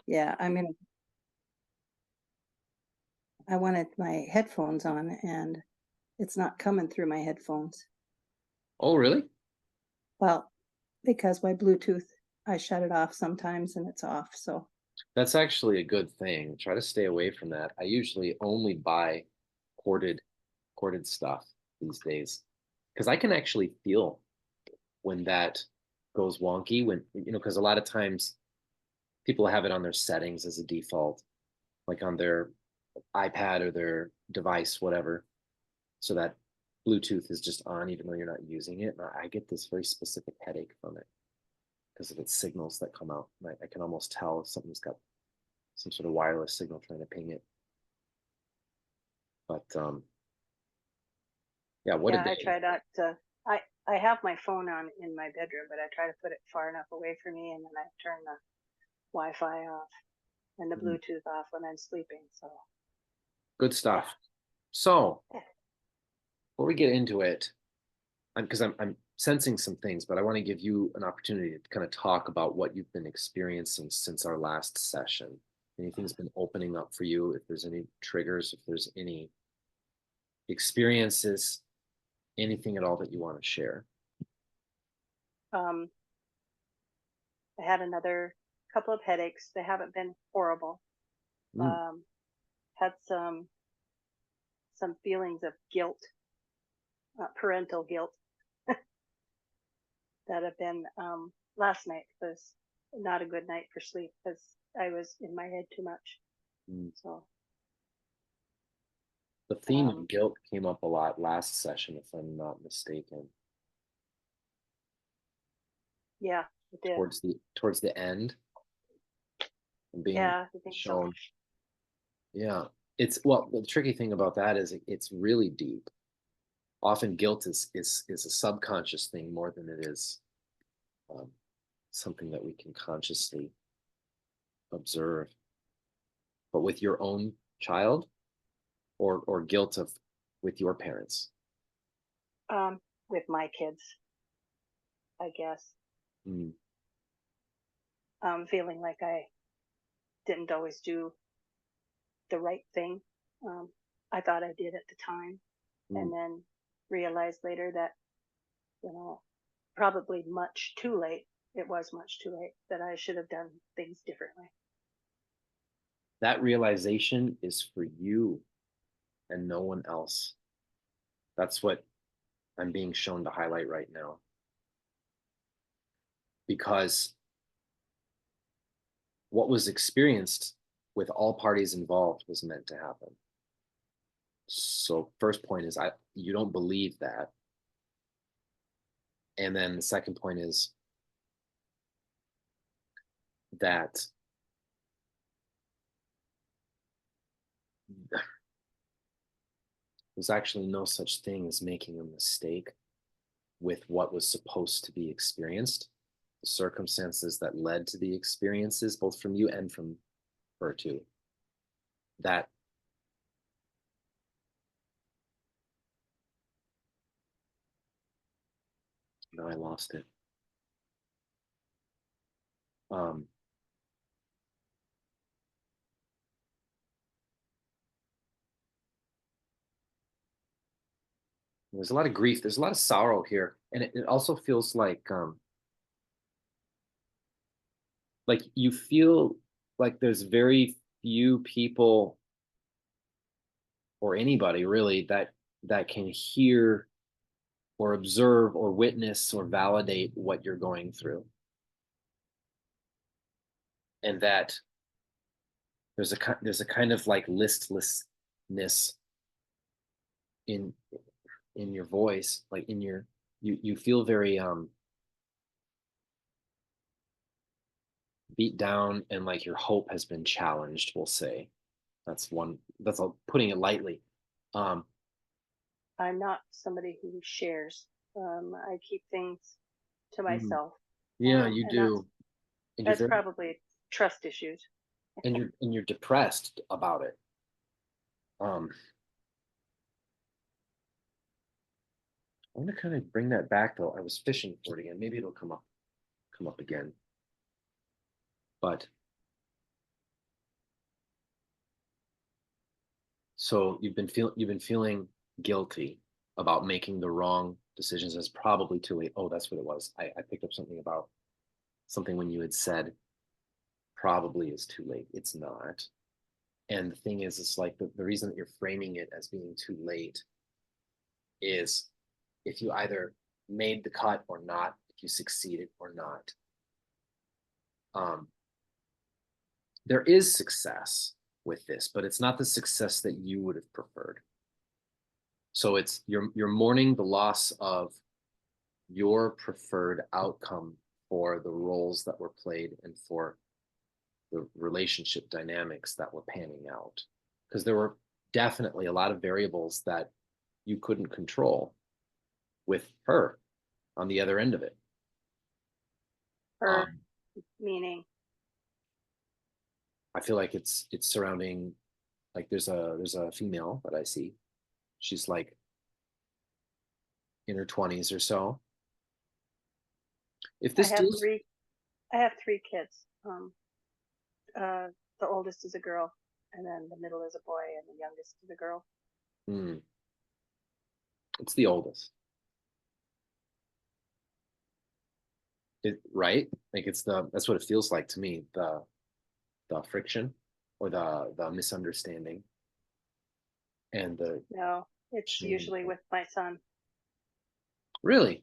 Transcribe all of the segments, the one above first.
Yeah, I mean, I wanted my headphones on and it's not coming through my headphones. Oh, really? Well, because my Bluetooth, I shut it off sometimes and it's off. So, That's actually a good thing. Try to stay away from that. I usually only buy corded corded stuff these days because I can actually feel when that goes wonky when because a lot of times people have it on their settings as a default, like on their iPad or their device, whatever, so that Bluetooth is just on even though you're not using it. And I get this very specific headache from it because of its signals that come out. And I can almost tell if something's got some sort of wireless signal trying to ping it. But yeah, what a yeah, I day. try not to. I have my phone on in my bedroom, but I try to put it far enough away from me and then I turn the Wi-Fi off and the Mm, Bluetooth off when I'm sleeping. So, good yeah. stuff. So before we get into it, because I'm sensing some things, but I want to give you an opportunity to kind of talk about what you've been experiencing since our last session. Anything's been opening up for you, if there's any triggers, if there's any experiences, anything at all that you want to share. Um, I had another couple of headaches. They haven't been horrible. Mm, Um, had some feelings of guilt, parental guilt that have been last night was not a good night for sleep because I was in my head too much. mm. So The theme of um, guilt came up a lot last session, if I'm not mistaken, yeah, it did. towards the end, and being Yeah, I think so. shown. Yeah, it's well. The tricky thing about that is it's really deep. Often guilt is a subconscious thing more than it is um, something that we can consciously observe. But with your own child, or guilt of with your parents. With my kids, I guess, Mm, feeling like I didn't always do the right thing. Um, I thought I did at the time, mm. and then realized later that you know probably much too late. It was much too late that I should have done things differently. That realization is for you and no one else. That's what I'm being shown to highlight right now. Because what was experienced with all parties involved was meant to happen. So first point is I you don't believe that. And then the second point is that there's actually no such thing as making a mistake with what was supposed to be experienced. The circumstances that led to the experiences, both from you and from her too. That no, I lost it. Um, there's a lot of grief. There's a lot of sorrow here, and it also feels like you feel like there's very few people or anybody really that can hear or observe or witness or validate what you're going through, and that there's a kind of like listlessness in in your voice, like in your you feel very beat down, and like your hope has been challenged, we'll say. That's all, putting it lightly. um I'm not somebody who shares. I keep things to mhm. myself, Yeah, you and that's do. And you're that's very probably trust issues. and you're depressed about it. um I want to kind of bring that back though. I was fishing for it again. Maybe it'll come up again. But So you've been feeling guilty about making the wrong decisions as probably too late. Oh, that's what it was. I picked up something about something when you had said probably is too late. It's not. And the thing is, it's like the reason that you're framing it as being too late is if you either made the cut or not, if you succeeded or not. Um, there is success with this, but it's not the success that you would have preferred. So it's you're mourning the loss of your preferred outcome for the roles that were played and for the relationship dynamics that were panning out. Because there were definitely a lot of variables that you couldn't control with her on the other end of it. Her Um, meaning, I feel like it's surrounding like there's a female that I see. She's like in her 20s or so. If I this have deals, three. I have three kids. Uh, the oldest is a girl, and then the middle is a boy, and the youngest is a girl. hmm, it's the oldest, right? Like it's the that's what it feels like to me. The friction or the misunderstanding and the No, it's shame. usually with my son. Really,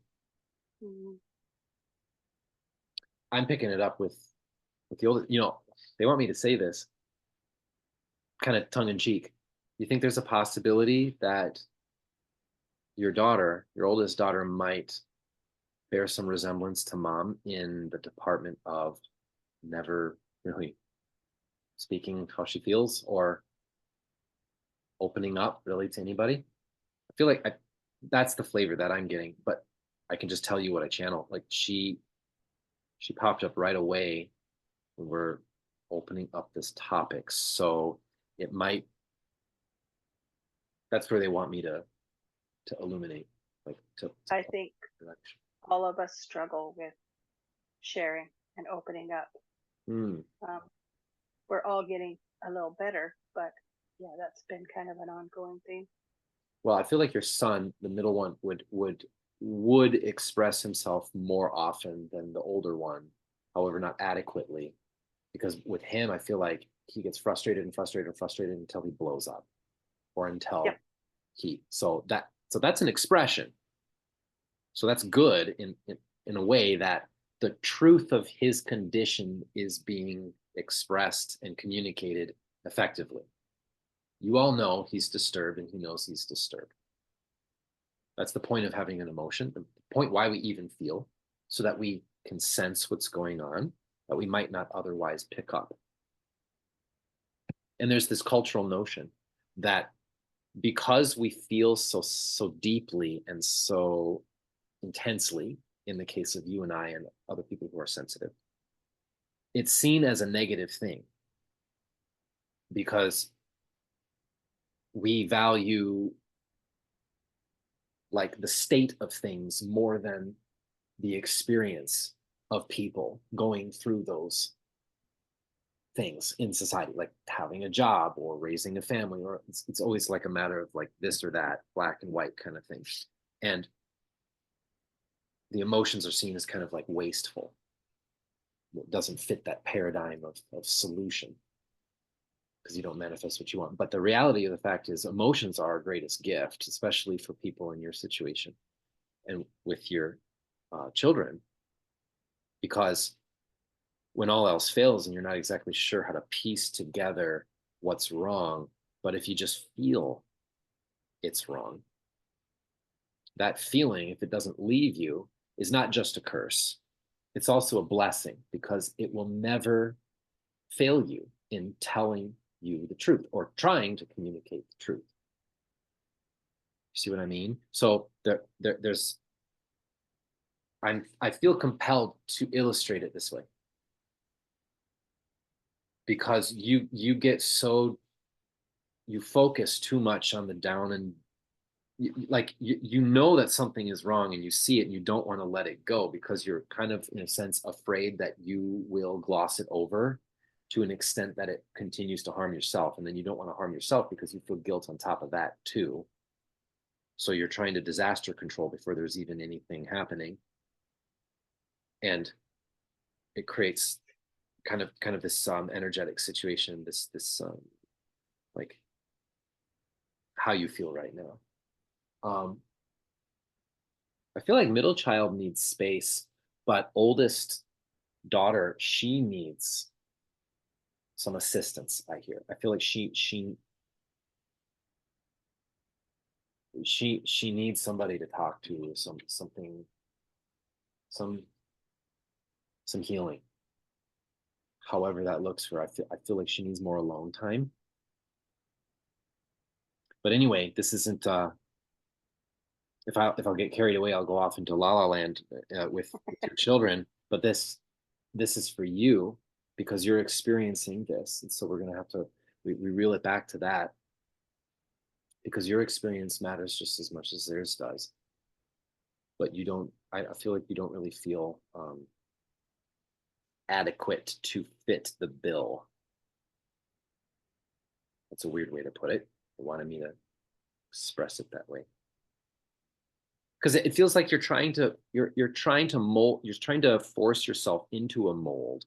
Mm, I'm picking it up with the old. You know, they want me to say this kind of tongue in cheek. You think there's a possibility that your daughter, your oldest daughter, might bear some resemblance to mom in the department of never really speaking how she feels or opening up really to anybody? I feel like that's the flavor that I'm getting, but I can just tell you what I channel. Like she popped up right away when we're opening up this topic. So it might that's where they want me to illuminate, like to I think direction. all of us struggle with sharing and opening up. Hmm. Um, we're all getting a little better, but yeah, that's been kind of an ongoing thing. Well, I feel like your son, the middle one, would express himself more often than the older one, however, not adequately. Because with him, I feel like he gets frustrated and frustrated and frustrated until he blows up, or Yep, until so that's an expression. So that's good in a way that the truth of his condition is being expressed and communicated effectively. You all know he's disturbed and he knows he's disturbed. That's the point of having an emotion, the point why we even feel, so that we can sense what's going on that we might not otherwise pick up. And there's this cultural notion that because we feel so deeply and so intensely in the case of you and I and other people who are sensitive, it's seen as a negative thing because we value like the state of things more than the experience of people going through those things in society, like having a job or raising a family, or it's always like a matter of like this or that, black and white kind of thing. And the emotions are seen as kind of like wasteful. It doesn't fit that paradigm of solution because you don't manifest what you want. But the reality of the fact is, emotions are our greatest gift, especially for people in your situation and with your children, because when all else fails and you're not exactly sure how to piece together what's wrong, but if you just feel it's wrong, that feeling, if it doesn't leave you, is not just a curse. It's also a blessing because it will never fail you in telling you the truth or trying to communicate the truth. You see what I mean? So there's I feel compelled to illustrate it this way because you get so you focus too much on the down and you know that something is wrong and you see it and you don't want to let it go because you're kind of in a sense afraid that you will gloss it over to an extent that it continues to harm yourself. And then you don't want to harm yourself because you feel guilt on top of that too. So you're trying to disaster control before there's even anything happening. And it creates kind of this energetic situation, this like how you feel right now. I feel like middle child needs space, but oldest daughter, she needs some assistance. I hear. I feel like she needs somebody to talk to, some some healing. However that looks for her. I feel like she needs more alone time. But anyway, this isn't if I'll get carried away, I'll go off into La La Land with your children. But this is for you because you're experiencing this, and so we're gonna have to we reel it back to that because your experience matters just as much as theirs does. But you don't. I feel like you don't really feel adequate to fit the bill. That's a weird way to put it. They wanted me to express it that way because it feels like you're trying to mold, you're trying to force yourself into a mold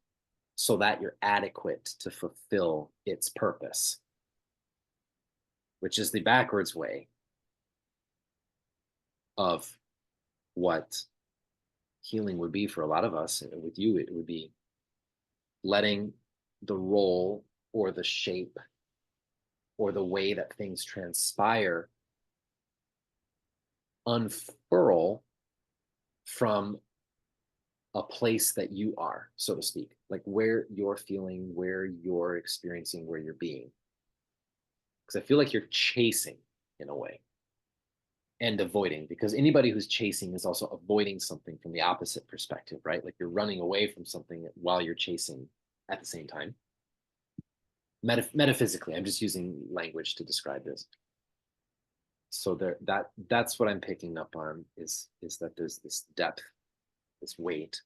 so that you're adequate to fulfill its purpose, which is the backwards way of what healing would be for a lot of us. And with you, it would be letting the role or the shape or the way that things transpire unfurl from a place that you are, so to speak, like where you're feeling, where you're experiencing, where you're being. Because I feel like you're chasing in a way and avoiding, because anybody who's chasing is also avoiding something from the opposite perspective, right? Like you're running away from something while you're chasing at the same time. Metaphysically, I'm just using language to describe this. So that's what I'm picking up on is that there's this depth, this weight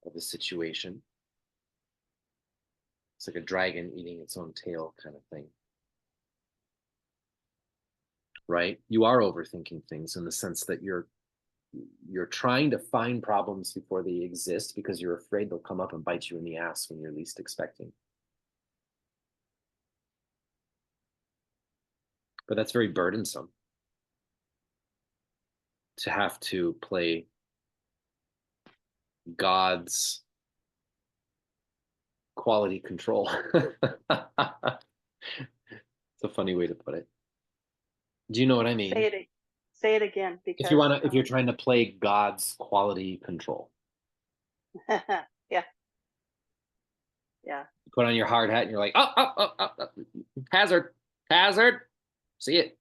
of the situation. It's like a dragon eating its own tail kind of thing. Right? You are overthinking things in the sense that you're trying to find problems before they exist because you're afraid they'll come up and bite you in the ass when you're least expecting. But that's very burdensome to have to play God's quality control. It's a funny way to put it. Do you know what I mean? Say it again If you because want to, if you're trying to play God's quality control, yeah, yeah, you put on your hard hat and you're like, oh, hazard, hazard, see it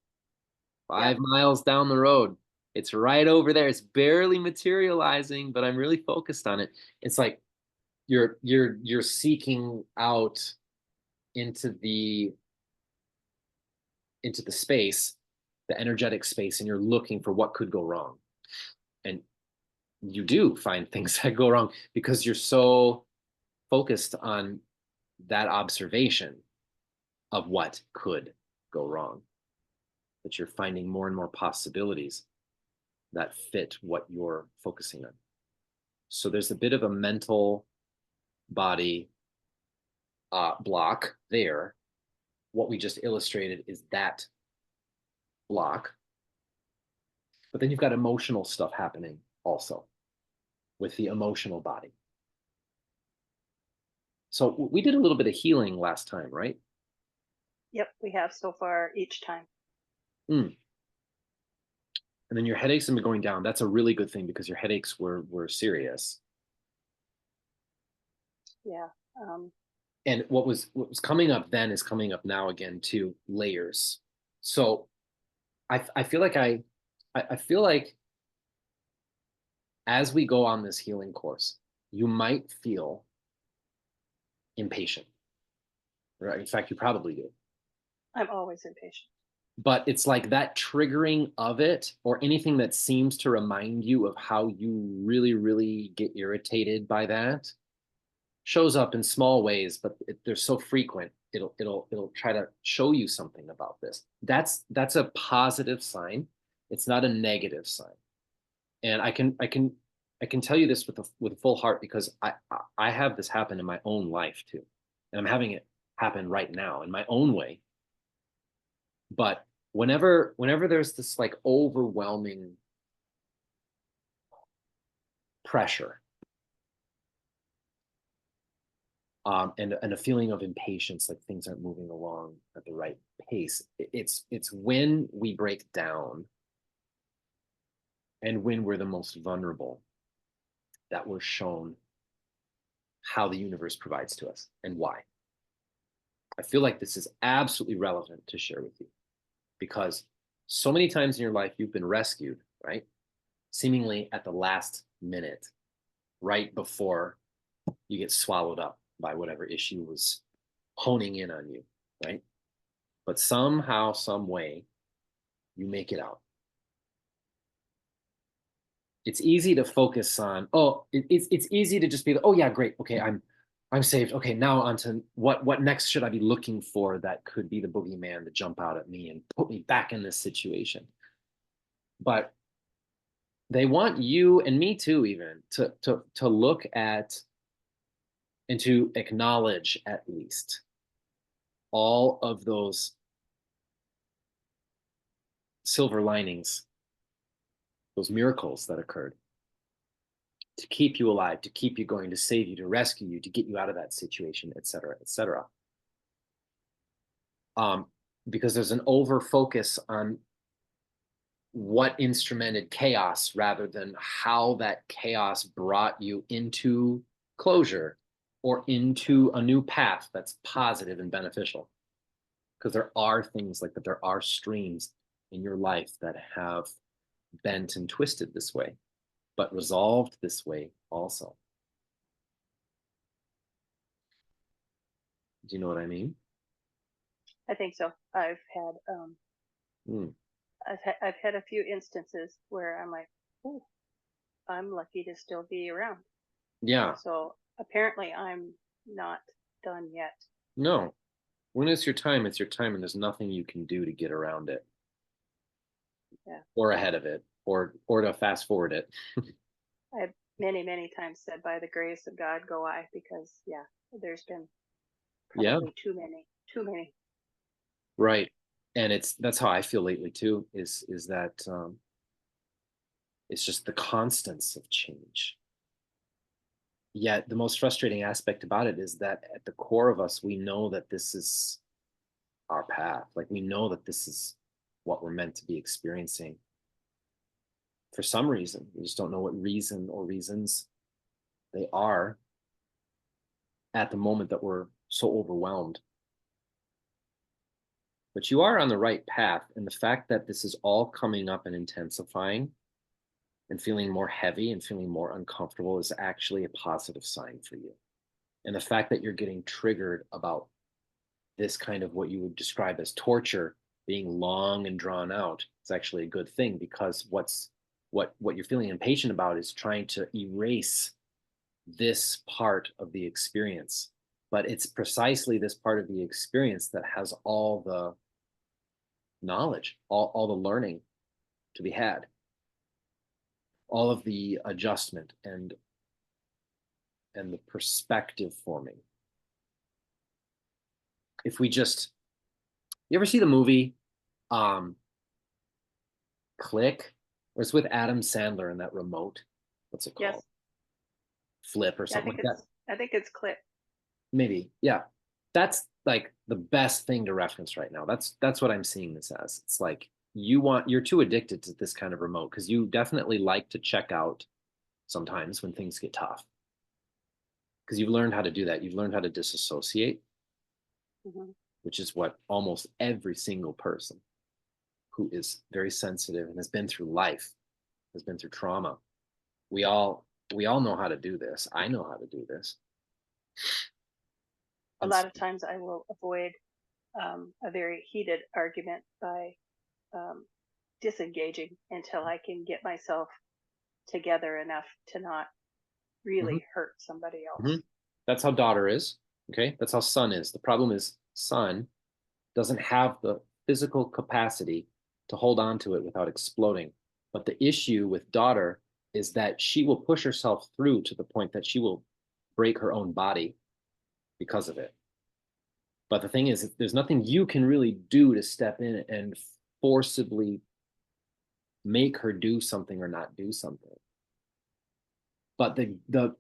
yeah. 5 miles down the road. It's right over there. It's barely materializing, but I'm really focused on it. It's like you're seeking out into the into the space, the energetic space, and you're looking for what could go wrong. And you do find things that go wrong because you're so focused on that observation of what could go wrong that you're finding more and more possibilities that fit what you're focusing on. So there's a bit of a mental body block there. What we just illustrated is that block. But then you've got emotional stuff happening also with the emotional body. So we did a little bit of healing last time, right? Yep, we have so far each time. Mm. And then your headaches have been going down. That's a really good thing because your headaches were serious. Yeah. Um, And what was coming up then is coming up now again too, layers. So I feel like I feel like as we go on this healing course, you might feel impatient, right? In fact, you probably do. I'm always impatient. But it's like that triggering of it or anything that seems to remind you of how you really, really get irritated by that shows up in small ways, but they're so frequent. It'll try to show you something about this. That's a positive sign. It's not a negative sign. And I can tell you this with a full heart because I have this happen in my own life too, and I'm having it happen right now in my own way. But whenever there's this like overwhelming pressure, and a feeling of impatience, like things aren't moving along at the right pace, it's when we break down and when we're the most vulnerable that we're shown how the universe provides to us and why. I feel like this is absolutely relevant to share with you because so many times in your life you've been rescued, right? Seemingly at the last minute, right before you get swallowed up by whatever issue was honing in on you, right? But somehow, some way, you make it out. It's easy to focus on, it's easy to just be like, oh yeah, great, okay, I'm saved. Okay, now on to what next should I be looking for that could be the boogeyman to jump out at me and put me back in this situation. But they want you and me too, even to look at and to acknowledge at least all of those silver linings, those miracles that occurred to keep you alive, to keep you going, to save you, to rescue you, to get you out of that situation, et cetera, et cetera. Um, because there's an over focus on what instrumented chaos rather than how that chaos brought you into closure or into a new path that's positive and beneficial. Because there are things like that, there are streams in your life that have bent and twisted this way, but resolved this way also. Do you know what I mean? I think so. Mm. I've had a few instances where I'm like, oh, I'm lucky to still be around. Yeah. So apparently I'm not done yet. No. When it's your time, it's your time, and there's nothing you can do to get around it Yeah. or ahead of it or to fast forward it. I've many times said by the grace of God go I, because yeah, there's been Yeah. probably too many. Right. And that's how I feel lately too, is that it's just the constants of change. Yet the most frustrating aspect about it is that at the core of us, we know that this is our path. Like we know that this is what we're meant to be experiencing. For some reason, we just don't know what reason or reasons they are at the moment that we're so overwhelmed. But you are on the right path. And the fact that this is all coming up and intensifying and feeling more heavy and feeling more uncomfortable is actually a positive sign for you. And the fact that you're getting triggered about this kind of what you would describe as torture being long and drawn out is actually a good thing because what you're feeling impatient about is trying to erase this part of the experience. But it's precisely this part of the experience that has all the knowledge, all the learning to be had, all of the adjustment and the perspective forming. If we just, you ever see the movie um Click, where it's with Adam Sandler and that remote? What's it Yes. called? Flip or Yeah, something like that? I think it's clip. Maybe. Yeah. That's like the best thing to reference right now. That's what I'm seeing this as. It's like you're too addicted to this kind of remote because you definitely like to check out sometimes when things get tough. Because you've learned how to do that. You've learned how to disassociate, Hmm. which is what almost every single person who is very sensitive and has been through life, has been through trauma. We all we all know how to do this. I know how to do this. A And lot of times I will avoid a very heated argument by um, disengaging until I can get myself together enough to not mhm, really hurt somebody mhm. else. That's how daughter is. Okay. That's how son is. The problem is son doesn't have the physical capacity to hold on to it without exploding. But the issue with daughter is that she will push herself through to the point that she will break her own body because of it. But the thing is, there's nothing you can really do to step in and forcibly make her do something or not do something. But the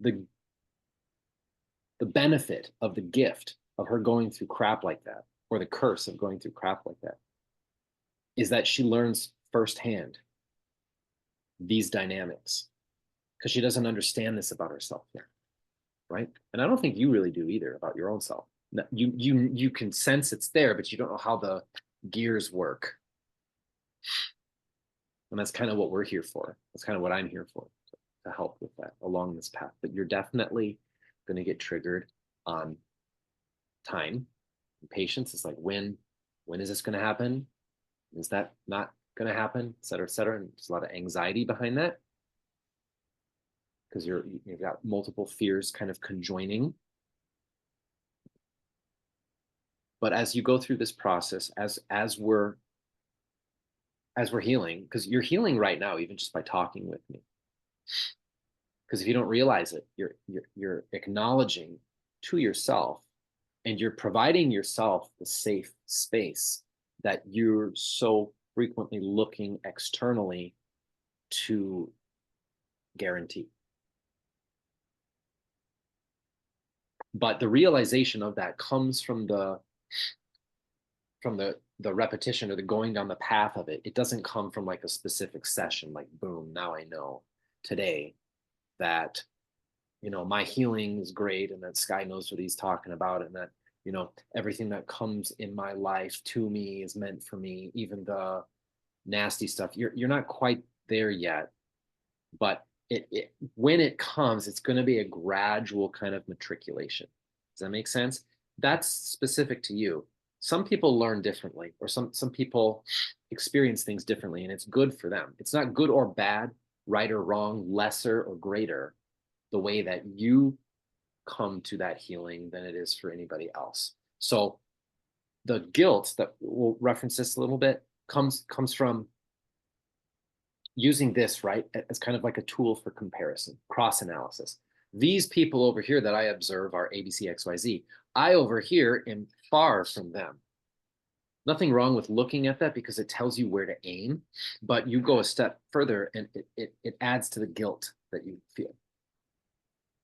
the benefit of the gift of her going through crap like that, or the curse of going through crap like that, is that she learns firsthand these dynamics because she doesn't understand this about herself yet, right? And I don't think you really do either about your own self. You can sense it's there, but you don't know how the gears work. And that's kind of what we're here for. That's kind of what I'm here for, to help with that along this path. But you're definitely going to get triggered on time and patience. It's like, when is this going to happen? Is that not going to happen? Et cetera, et cetera. And there's a lot of anxiety behind that because you've got multiple fears kind of conjoining. But as you go through this process, as we're healing, because you're healing right now, even just by talking with me. Because if you don't realize it, you're acknowledging to yourself, and you're providing yourself the safe space that you're so frequently looking externally to guarantee. But the realization of that comes from the repetition or the going down the path of it. It doesn't come from like a specific session, like boom, now I know today that my healing is great, and that Sky knows what he's talking about, and that everything that comes in my life to me is meant for me, even the nasty stuff. You're not quite there yet, but when it comes, it's going to be a gradual kind of matriculation. Does that make sense? That's specific to you. Some people learn differently, or some people experience things differently, and it's good for them. It's not good or bad, right or wrong, lesser or greater, the way that you come to that healing than it is for anybody else. So the guilt, that we'll reference this a little bit, comes from using this, right, as kind of like a tool for comparison, cross analysis. These people over here that I observe are ABCXYZ. I over here am far from them. Nothing wrong with looking at that because it tells you where to aim, but you go a step further and it adds to the guilt that you feel,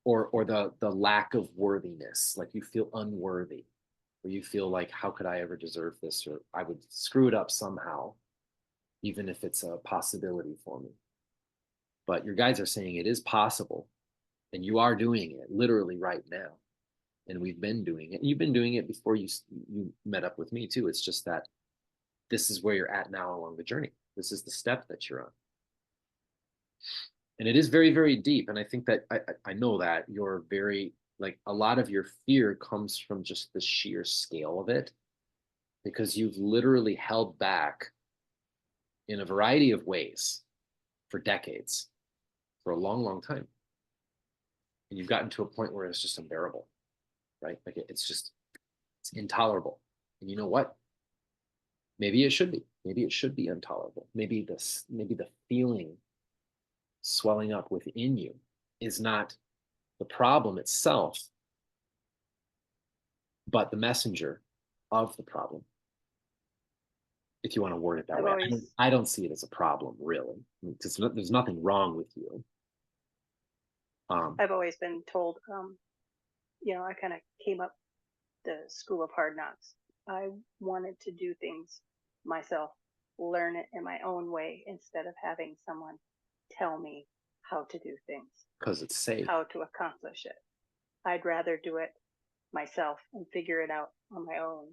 or the lack of worthiness, like you feel unworthy, or you feel like, how could I ever deserve this, or I would screw it up somehow, even if it's a possibility for me. But your guides are saying it is possible, and you are doing it literally right now. And we've been doing it. You've been doing it before you met up with me too. It's just that this is where you're at now along the journey. This is the step that you're on. And it is very, very deep. And I think that I know that you're very, like, a lot of your fear comes from just the sheer scale of it, because you've literally held back in a variety of ways for decades, for a long, long time. And you've gotten to a point where it's just unbearable, right? Like it's intolerable. And you know what? Maybe it should be. Maybe it should be intolerable. Maybe the feeling swelling up within you is not the problem itself, but the messenger of the problem. If you want to word it that I've way, always I don't see it as a problem, really. Because there's nothing wrong with you. I've always been told, I kind of came up the school of hard knocks. I wanted to do things myself, learn it in my own way instead of having someone tell me how to do things, Because it's safe. how to accomplish it. I'd rather do it myself and figure it out on my own.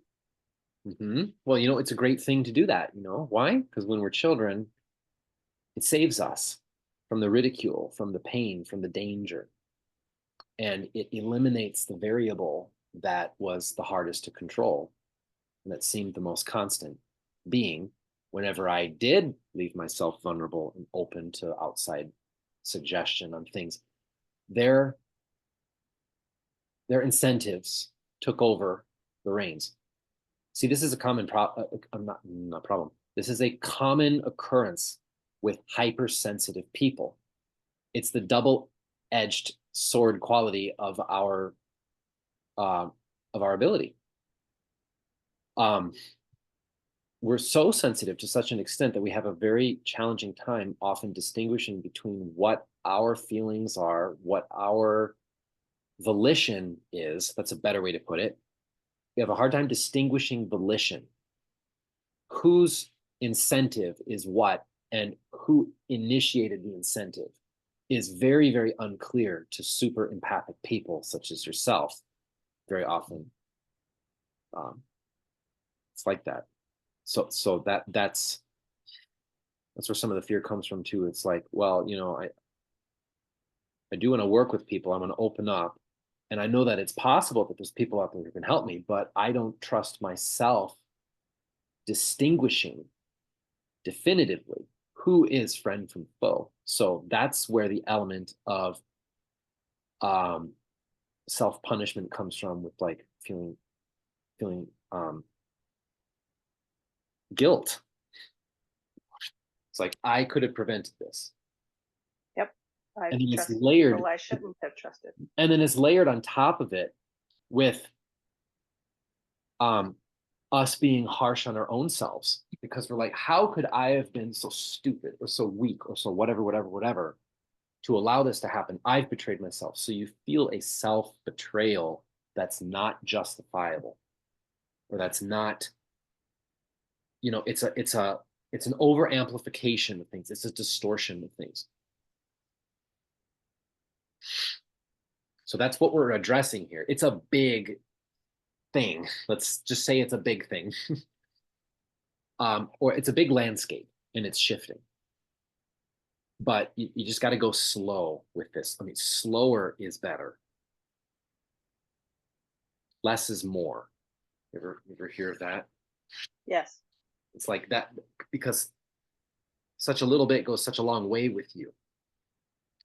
Well, it's a great thing to do that. Why? Because when we're children, it saves us from the ridicule, from the pain, from the danger. And it eliminates the variable that was the hardest to control and that seemed the most constant, being whenever I did leave myself vulnerable and open to outside suggestion on things, their incentives took over the reins. See, this is a common not problem. This is a common occurrence with hypersensitive people. It's the double-edged sword quality of our ability. We're so sensitive to such an extent that we have a very challenging time often distinguishing between what our feelings are, what our volition is. That's a better way to put it. We have a hard time distinguishing volition. Whose incentive is what, and who initiated the incentive is very, very unclear to super empathic people such as yourself. Very often, it's like that. So that's where some of the fear comes from too. It's like, well, I do want to work with people. I want to open up, and I know that it's possible that there's people out there who can help me, but I don't trust myself distinguishing definitively who is friend from foe. So that's where the element of self-punishment comes from, with like feeling guilt. It's like, I could have prevented this. Yep. I've And then it's trusted layered, people I shouldn't have trusted. and then it's layered on top of it with us being harsh on our own selves, because we're like, how could I have been so stupid or so weak or so whatever to allow this to happen? I've betrayed myself. So you feel a self-betrayal that's not justifiable, or that's not, it's an over amplification of things. It's a distortion of things. So that's what we're addressing here. It's a big thing. Let's just say it's a big thing. Or it's a big landscape and it's shifting. But you just got to go slow with this. I mean, slower is better. Less is more. You ever hear of that? Yes. It's like that, because such a little bit goes such a long way with you,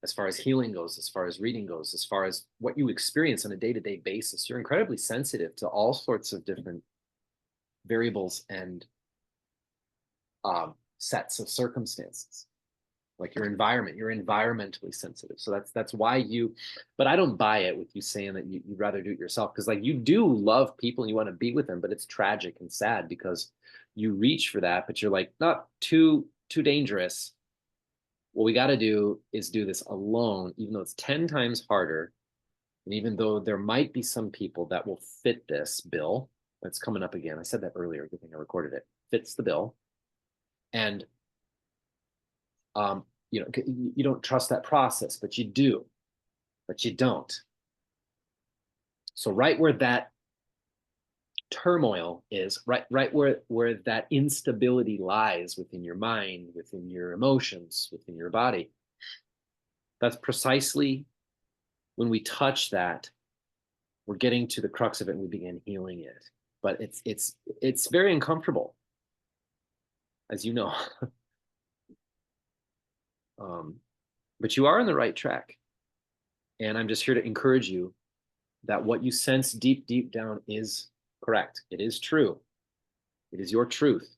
as far as healing goes, as far as reading goes, as far as what you experience on a day-to-day basis. You're incredibly sensitive to all sorts of different variables and sets of circumstances, like your environment. You're environmentally sensitive. So that's why but I don't buy it with you saying that you'd rather do it yourself, because like, you do love people and you want to be with them, but it's tragic and sad because you reach for that, but you're like, not too dangerous. What we got to do is do this alone, even though it's 10 times harder. And even though there might be some people that will fit this bill, that's coming up again. I said that earlier. Good thing I recorded it. Fits the bill. And you don't trust that process, but you do, but you don't. So right where that turmoil is, right where that instability lies, within your mind, within your emotions, within your body, that's precisely when we touch that, we're getting to the crux of it and we begin healing it. But it's very uncomfortable, as you know. But you are on the right track. And I'm just here to encourage you that what you sense deep down is correct. It is true. It is your truth.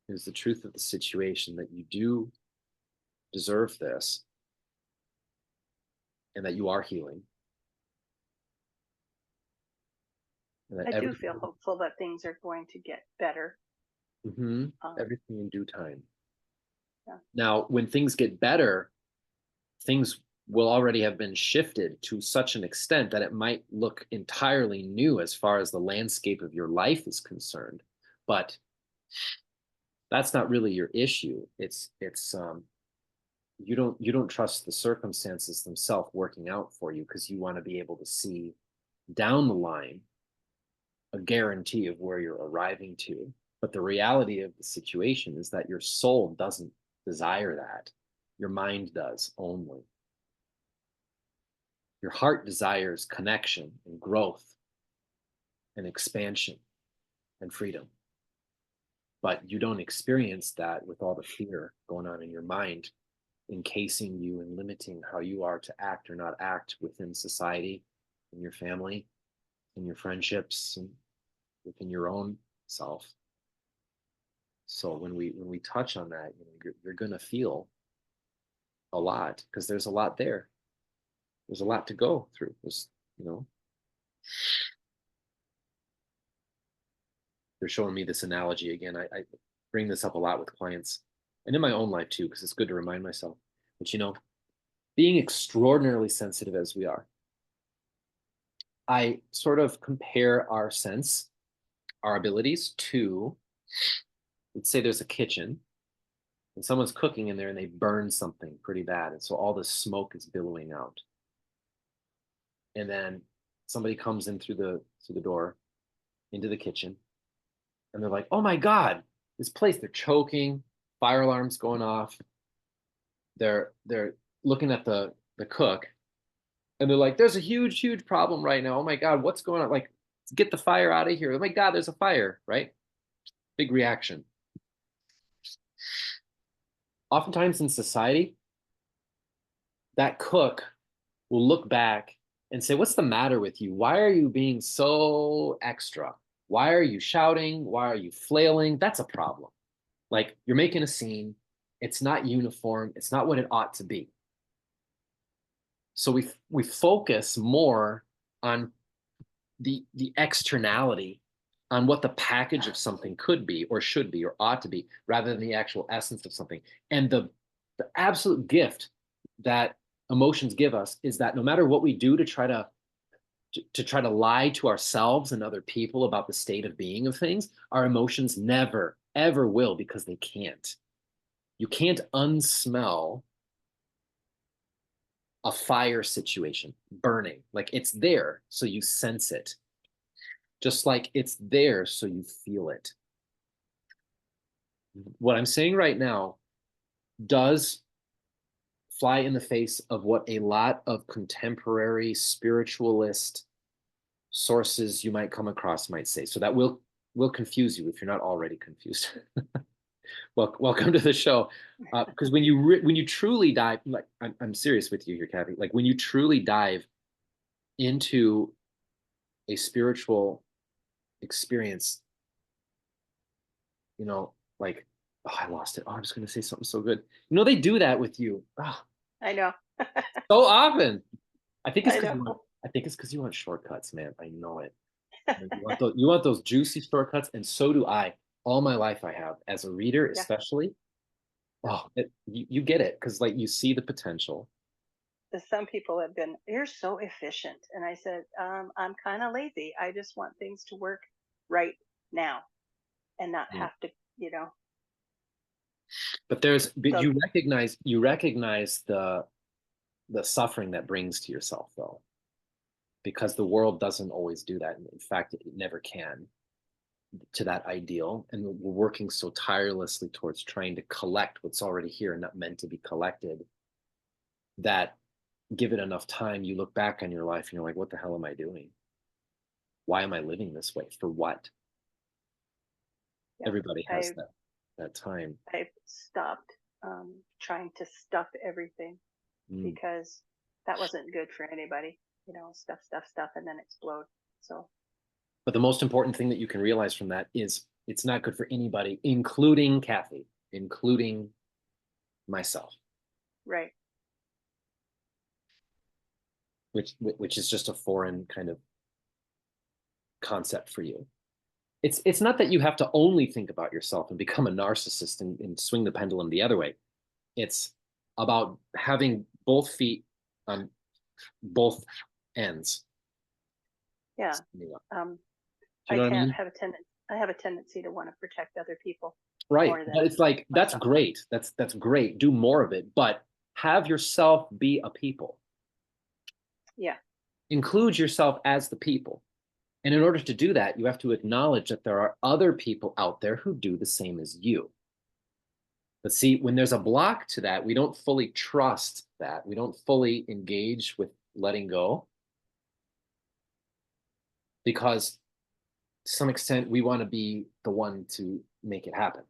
It is the truth of the situation, that you do deserve this, and that you are healing. And that I do feel hopeful that things are going to get better. Everything in due time. Yeah. Now, when things get better, things will already have been shifted to such an extent that it might look entirely new as far as the landscape of your life is concerned. But that's not really your issue. It's you don't trust the circumstances themselves working out for you, because you want to be able to see down the line a guarantee of where you're arriving to. But the reality of the situation is that your soul doesn't desire that. Your mind does only. Your heart desires connection and growth and expansion and freedom. But you don't experience that with all the fear going on in your mind encasing you and limiting how you are to act or not act within society, in your family, in your friendships, and within your own self. So when we touch on that, you're going to feel a lot because there's a lot there. There's a lot to go through. You know, they're showing me this analogy again. I bring this up a lot with clients and in my own life too, because it's good to remind myself. But being extraordinarily sensitive as we are, I sort of compare our abilities to, let's say there's a kitchen and someone's cooking in there and they burn something pretty bad. And so all the smoke is billowing out. And then somebody comes in through the door into the kitchen and they're like, oh my God, this place, they're choking, fire alarms going off. They're looking at the cook and they're like, there's a huge, huge problem right now. Oh my God, what's going on? Like, get the fire out of here. Oh my God, there's a fire, right? Big reaction. Oftentimes in society, that cook will look back and say, what's the matter with you? Why are you being so extra? Why are you shouting? Why are you flailing? That's a problem. Like, you're making a scene. It's not uniform. It's not what it ought to be. So we focus more on the externality, on what the package of something could be or should be or ought to be, rather than the actual essence of something. And the absolute gift that emotions give us is that no matter what we do to try to lie to ourselves and other people about the state of being of things, our emotions never ever will, because they can't. You can't unsmell a fire situation burning. Like, it's there, so you sense it. Just like it's there, so you feel it. What I'm saying right now does fly in the face of what a lot of contemporary spiritualist sources you might come across might say. So that will confuse you if you're not already confused. Well, welcome to the show. Because when you truly dive, like, I'm serious with you here, Cathy. Like, when you truly dive into a spiritual experience, like, oh, I lost it. Oh, I was going to say something so good. They do that with you. Oh, I know. so often. I think it's I because know. you want shortcuts, man. I know it. You want those juicy shortcuts, and so do I. All my life I have, as a reader, Yeah. especially. Oh, you get it because, like, you see the potential. Some people have been, you're so efficient. And I said, I'm kind of lazy. I just want things to work right now and not Mm. have to, But so you recognize the suffering that brings to yourself, though, because the world doesn't always do that. In fact, it never can, to that ideal. And we're working so tirelessly towards trying to collect what's already here and not meant to be collected, that give it enough time, you look back on your life and you're like, what the hell am I doing? Why am I living this way? For what? yeah, Everybody has I, that time. I've stopped trying to stuff everything Mm. because that wasn't good for anybody, stuff, stuff, stuff, and then explode. So, But the most important thing that you can realize from that is it's not good for anybody, including Cathy, including myself, right. which is just a foreign kind of concept for you. It's not that you have to only think about yourself and become a narcissist and swing the pendulum the other way. It's about having both feet on both ends. Yeah. Do you I know what I can't mean? have a tendency. I have a tendency to want to protect other people Right. more But than it's like, that's myself. great. That's great. Do more of it, but have yourself be a people. Yeah. Include yourself as the people. And in order to do that, you have to acknowledge that there are other people out there who do the same as you. But see, when there's a block to that, we don't fully trust that. We don't fully engage with letting go, because to some extent we want to be the one to make it happen.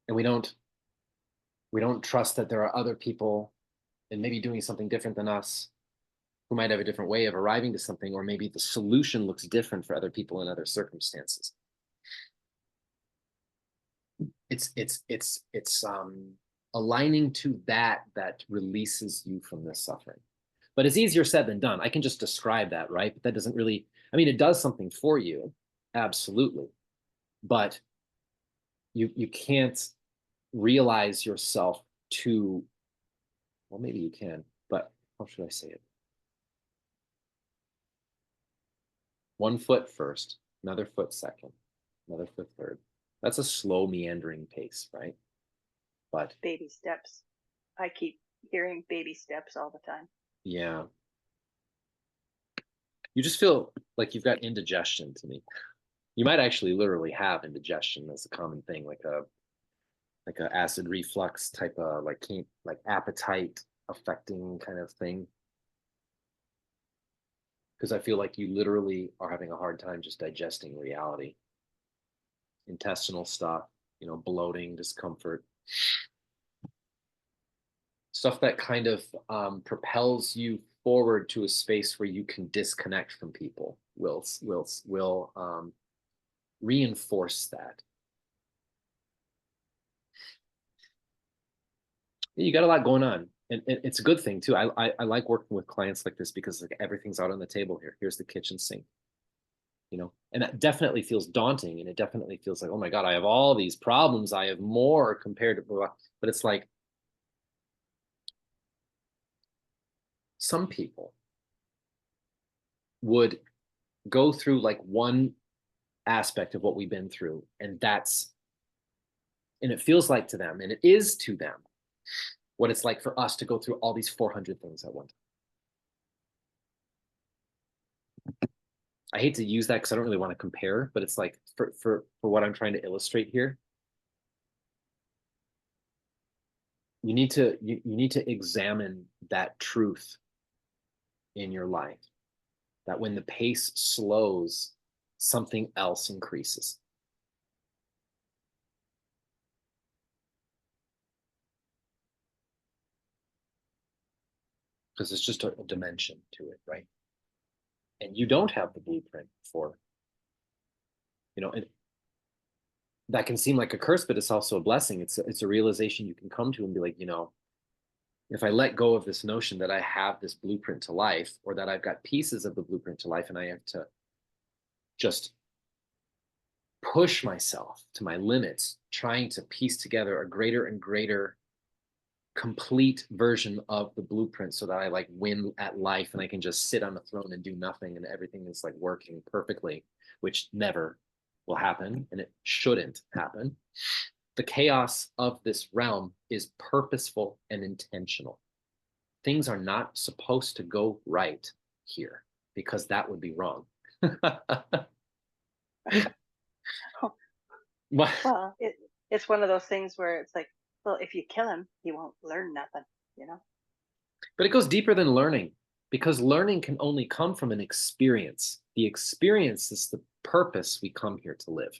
And We don't trust that there are other people and maybe doing something different than us who might have a different way of arriving to something, or maybe the solution looks different for other people in other circumstances. It's aligning to that releases you from this suffering. But it's easier said than done. I can just describe that, right? But that doesn't really, I mean, it does something for you, absolutely. But you can't realize yourself to, well, maybe you can, but how should I say it? One foot first, another foot second, another foot third. That's a slow meandering pace, right? But Baby steps. I keep hearing baby steps all the time. yeah, you just feel like you've got indigestion to me. You might actually literally have indigestion as a common thing, like a acid reflux type of like appetite affecting kind of thing. Because I feel like you literally are having a hard time just digesting reality, intestinal stuff, bloating, discomfort, stuff that kind of propels you forward to a space where you can disconnect from people. Will reinforce that. You got a lot going on, and it's a good thing too. I like working with clients like this because like everything's out on the table here. Here's the kitchen sink, and that definitely feels daunting, and it definitely feels like, oh my God, I have all these problems. I have more compared to blah, but it's like some people would go through like one aspect of what we've been through, and it feels like to them, and it is to them what it's like for us to go through all these 400 things at once. I hate to use that because I don't really want to compare, but it's like for what I'm trying to illustrate here, you need to examine that truth in your life, that when the pace slows, something else increases. Because it's just a dimension to it, right? And you don't have the blueprint for, and that can seem like a curse, but it's also a blessing. It's a realization you can come to and be like, if I let go of this notion that I have this blueprint to life, or that I've got pieces of the blueprint to life, and I have to just push myself to my limits, trying to piece together a greater and greater complete version of the blueprint so that I like win at life and I can just sit on the throne and do nothing and everything is like working perfectly, which never will happen and it shouldn't happen. The chaos of this realm is purposeful and intentional. Things are not supposed to go right here because that would be wrong. Well, it's one of those things where it's like, well, if you kill him, he won't learn nothing, you know? But it goes deeper than learning because learning can only come from an experience. The experience is the purpose we come here to live.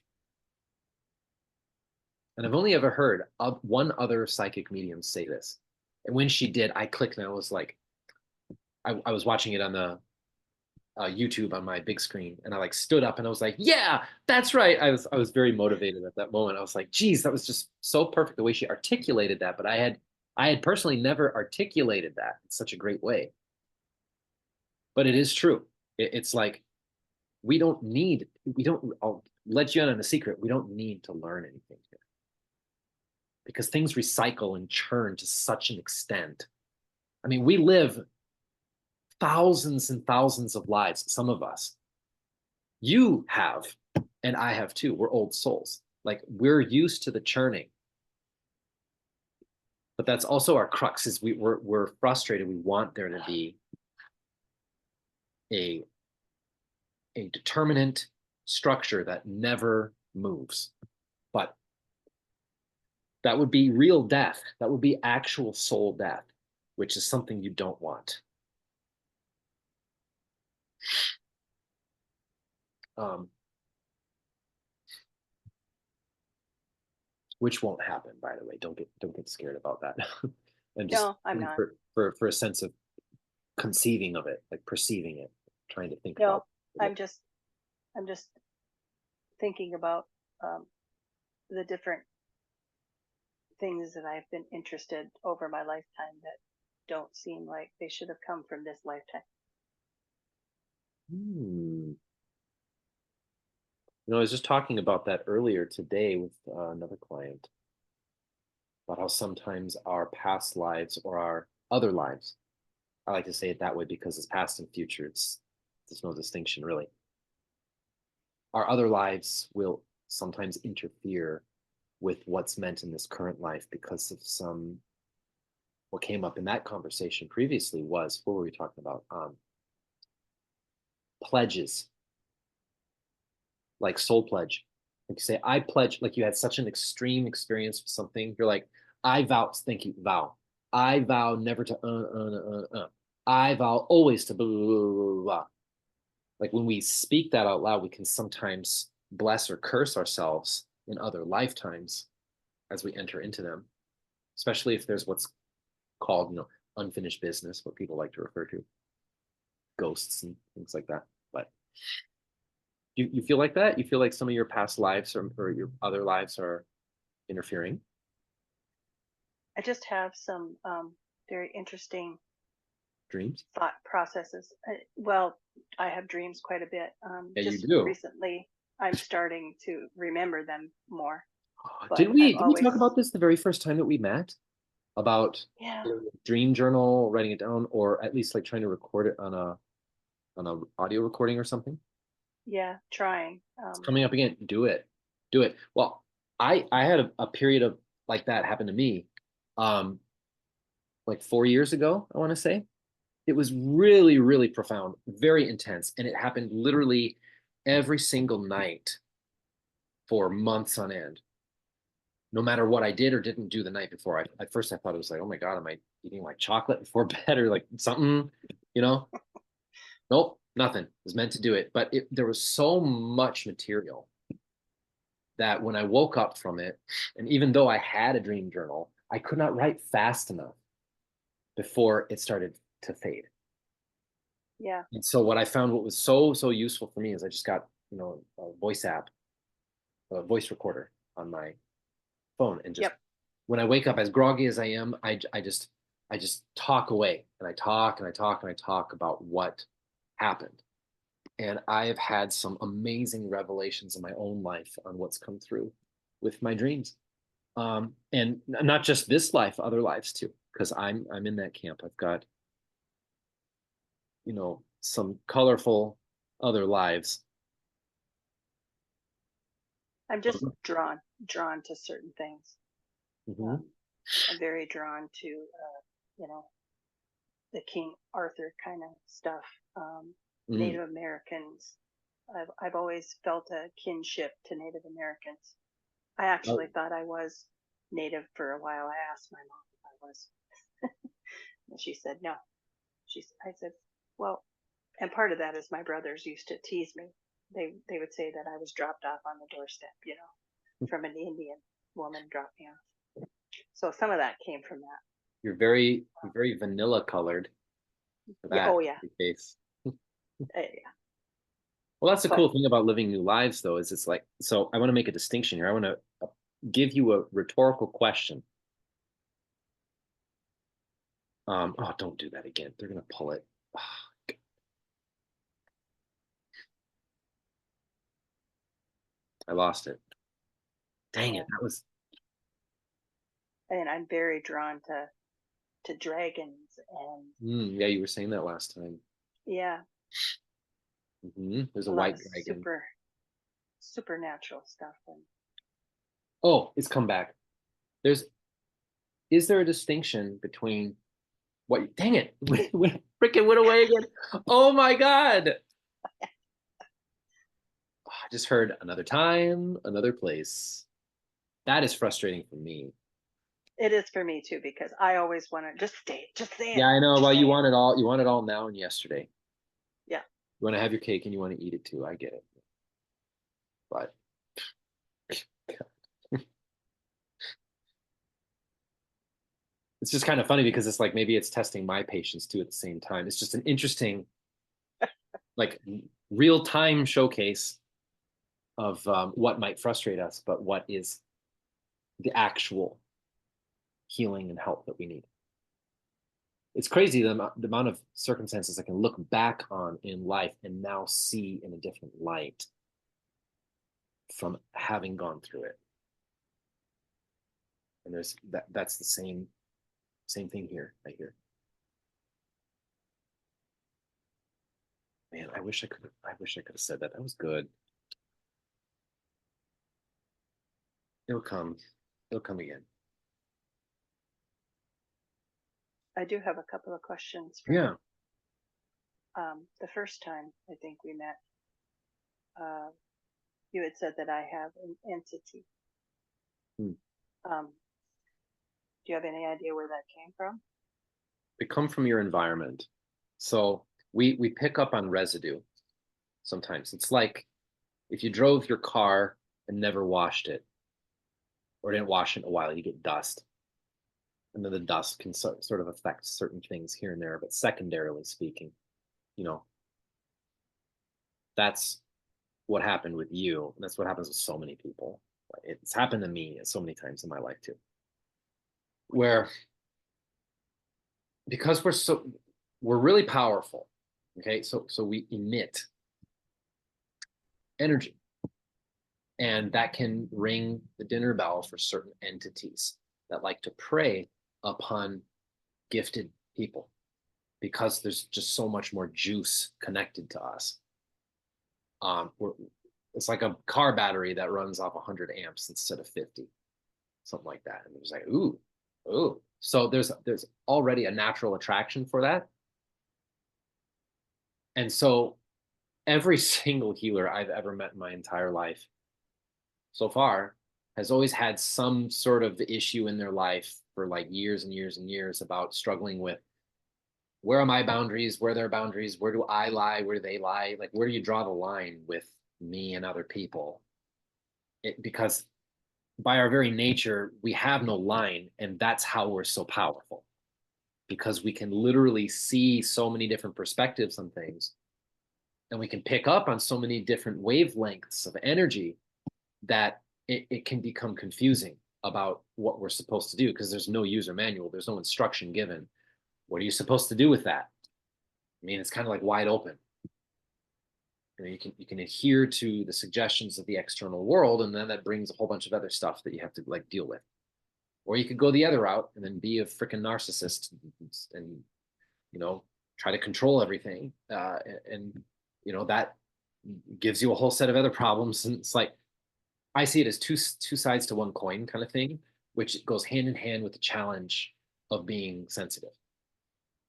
And I've only ever heard of one other psychic medium say this. And when she did, I clicked and I was like, I was watching it on the YouTube on my big screen, and I like stood up and I was like, "Yeah, that's right." I was very motivated at that moment. I was like, "Geez, that was just so perfect the way she articulated that." But I had personally never articulated that in such a great way. But it is true. It's like we don't. I'll let you in on a secret. We don't need to learn anything here because things recycle and churn to such an extent. I mean, we live thousands and thousands of lives. Some of us, you have, and I have too. We're old souls. Like we're used to the churning, but that's also our crux. Is we're frustrated. We want there to be a a determinant structure that never moves. But that would be real death. That would be actual soul death, which is something you don't want. Um, which won't happen, by the way. Don't get scared about that. And just No, I'm not. for a sense of conceiving of it, like perceiving it, trying to think about No, it. I'm just I'm just thinking about um, the different things that I've been interested over my lifetime that don't seem like they should have come from this lifetime. Hmm. I was just talking about that earlier today with another client about how sometimes our past lives or our other lives, I like to say it that way because it's past and future. There's no distinction really. Our other lives will sometimes interfere with what's meant in this current life because of some what came up in that conversation previously was what were we talking about? Pledges, like soul pledge. Like you say, I pledge, like you had such an extreme experience with something. You're like, I vow, thank you, vow. I vow never to I vow always to blah, blah, blah, blah, blah. Like when we speak that out loud, we can sometimes bless or curse ourselves in other lifetimes as we enter into them, especially if there's what's called, unfinished business, what people like to refer to, ghosts and things like that. But you feel like that? You feel like some of your past lives or your other lives are interfering? I just have some very interesting Dreams? thought processes. Well, I have dreams quite a bit. Yeah, you Just do. recently, I'm starting to remember them more, but Did I've we did we always, talk about this the very first time that we met? About yeah, dream journal, writing it down, or at least like trying to record it on a audio recording or something? yeah, trying. It's coming up again. Do it. Do it. Well, I had a period of like that happen to me, um, like 4 years ago, I want to say. It was really, really profound, very intense, and it happened literally every single night for months on end. No matter what I did or didn't do the night before. At first I thought it was like, oh my God, am I eating like chocolate before bed or like something, you know? Nope, nothing. It was meant to do it. But there was so much material that when I woke up from it, and even though I had a dream journal, I could not write fast enough before it started to fade. Yeah, And so what I found what was so useful for me is I just got, a voice app, a voice recorder on my phone and just yep. when I wake up as groggy as I am, I just talk away and I talk and I talk and I talk about what happened. And I have had some amazing revelations in my own life on what's come through with my dreams. And not just this life, other lives too, because I'm in that camp. I've got, some colorful other lives. I'm just drawn to certain things. Mm-hmm. Um, I'm very drawn to, you know, the King Arthur kind of stuff. Mm. Native Americans. I've always felt a kinship to Native Americans. I actually Oh, thought I was Native for a while. I asked my mom if I was, and she said no. I said, well, and part of that is my brothers used to tease me. They would say that I was dropped off on the doorstep, from an Indian woman dropped me off. So some of that came from that. you're very vanilla colored for Yeah. that Oh yeah. case. Yeah. Well, that's the But cool thing about living new lives, though, is it's like, so I want to make a distinction here. I want to give you a rhetorical question. Oh, don't do that again. They're gonna pull it. I lost it. Dang yeah, it. That was, and I'm very drawn to dragons and yeah, you were saying that last time. yeah, There's a a lot of white dragon. supernatural stuff. And Oh, it's come back. There's, is there a distinction between dang it. Freaking went away again. Oh my God. I just heard another time, another place. That is frustrating for me. it is for me too because I always want to just say it, Yeah, I know. just Well, say you it. want it all. You want it all now and yesterday. Yeah, You want to have your cake and you want to eat it too. I get it. But it's just kind of funny because it's like maybe it's testing my patience too at the same time. It's just an interesting, like, real time showcase of what might frustrate us, but what is the actual healing and help that we need. It's crazy the amount of circumstances I can look back on in life and now see in a different light from having gone through it. And that's the same thing here, I hear. Man, I wish I could have said that. That was good. It'll come. It'll come again. I do have a couple of questions for Yeah. you. The first time I think we met, uh, you had said that I have an entity. Hmm. Um, do you have any idea where that came from? They come from your environment. So we pick up on residue sometimes. It's like if you drove your car and never washed it or didn't wash it in a while, you get dust. And then the dust can sort of affect certain things here and there, but secondarily speaking, you know, that's what happened with you. And that's what happens with so many people. It's happened to me so many times in my life too, where because we're really powerful. Okay, so we emit energy, and that can ring the dinner bell for certain entities that like to prey upon gifted people because there's just so much more juice connected to us. We're, it's like a car battery that runs off 100 amps instead of 50, something like that. And it's like, ooh. So there's already a natural attraction for that. And so every single healer I've ever met in my entire life so far has always had some sort of issue in their life for like years and years and years about struggling with where are my boundaries, where are their boundaries, where do I lie, where do they lie, like where do you draw the line with me and other people? Because by our very nature, we have no line, and that's how we're so powerful because we can literally see so many different perspectives on things, and we can pick up on so many different wavelengths of energy that it can become confusing about what we're supposed to do because there's no user manual, there's no instruction given. What are you supposed to do with that? I mean, it's kind of like wide open. You can adhere to the suggestions of the external world, and then that brings a whole bunch of other stuff that you have to like deal with. Or you could go the other route and then be a freaking narcissist and try to control everything, and that gives you a whole set of other problems. And it's like I see it as two sides to one coin kind of thing, which goes hand in hand with the challenge of being sensitive.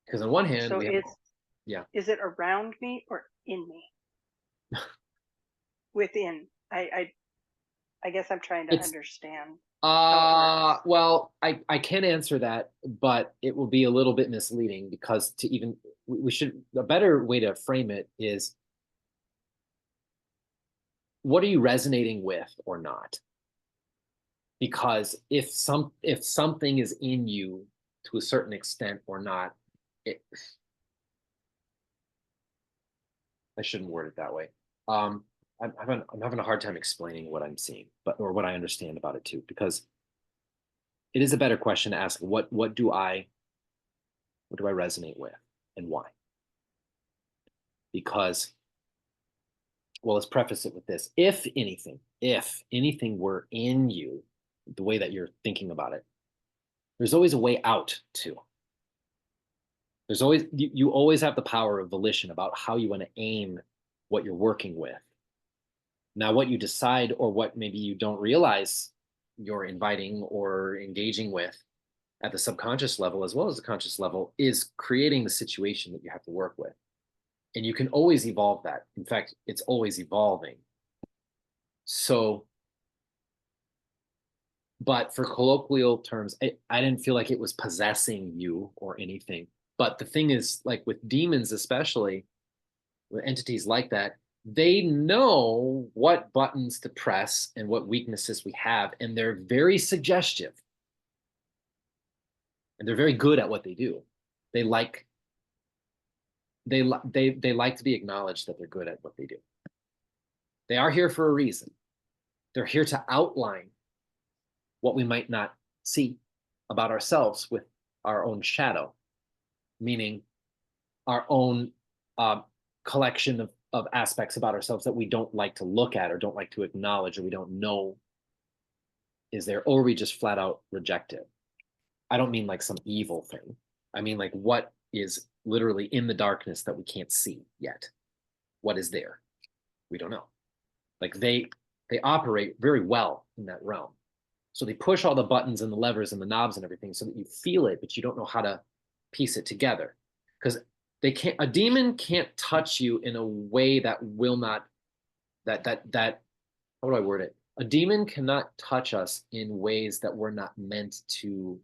Because on one hand, So we have, yeah, is it around me or in me? Within. I guess I'm trying to it's understand how it works. well, I can answer that, but it will be a little bit misleading because to even we should a better way to frame it is what are you resonating with or not? Because if something is in you to a certain extent or not, it I shouldn't word it that way. Um, I'm having a hard time explaining what I'm seeing, or what I understand about it too, because it is a better question to ask what do I resonate with and why? Because, well, let's preface it with this. If anything were in you, the way that you're thinking about it, there's always a way out too. There's always you always have the power of volition about how you want to aim what you're working with. Now, what you decide or what maybe you don't realize you're inviting or engaging with at the subconscious level as well as the conscious level is creating the situation that you have to work with. And you can always evolve that. In fact, it's always evolving. So, but for colloquial terms, I didn't feel like it was possessing you or anything. But the thing is, like with demons, especially with entities like that, they know what buttons to press and what weaknesses we have, and they're very suggestive. and they're very good at what they do. They like they like to be acknowledged that they're good at what they do. They are here for a reason. They're here to outline what we might not see about ourselves with our own shadow, meaning our own uh, collection of aspects about ourselves that we don't like to look at or don't like to acknowledge or we don't know is there, or we just flat out reject it. I don't mean like some evil thing. I mean like what is literally in the darkness that we can't see yet. What is there? We don't know. Like they operate very well in that realm. So they push all the buttons and the levers and the knobs and everything so that you feel it, but you don't know how to piece it together. Because they can't, a demon can't touch you in a way that will not, how do I word it? A demon cannot touch us in ways that we're not meant to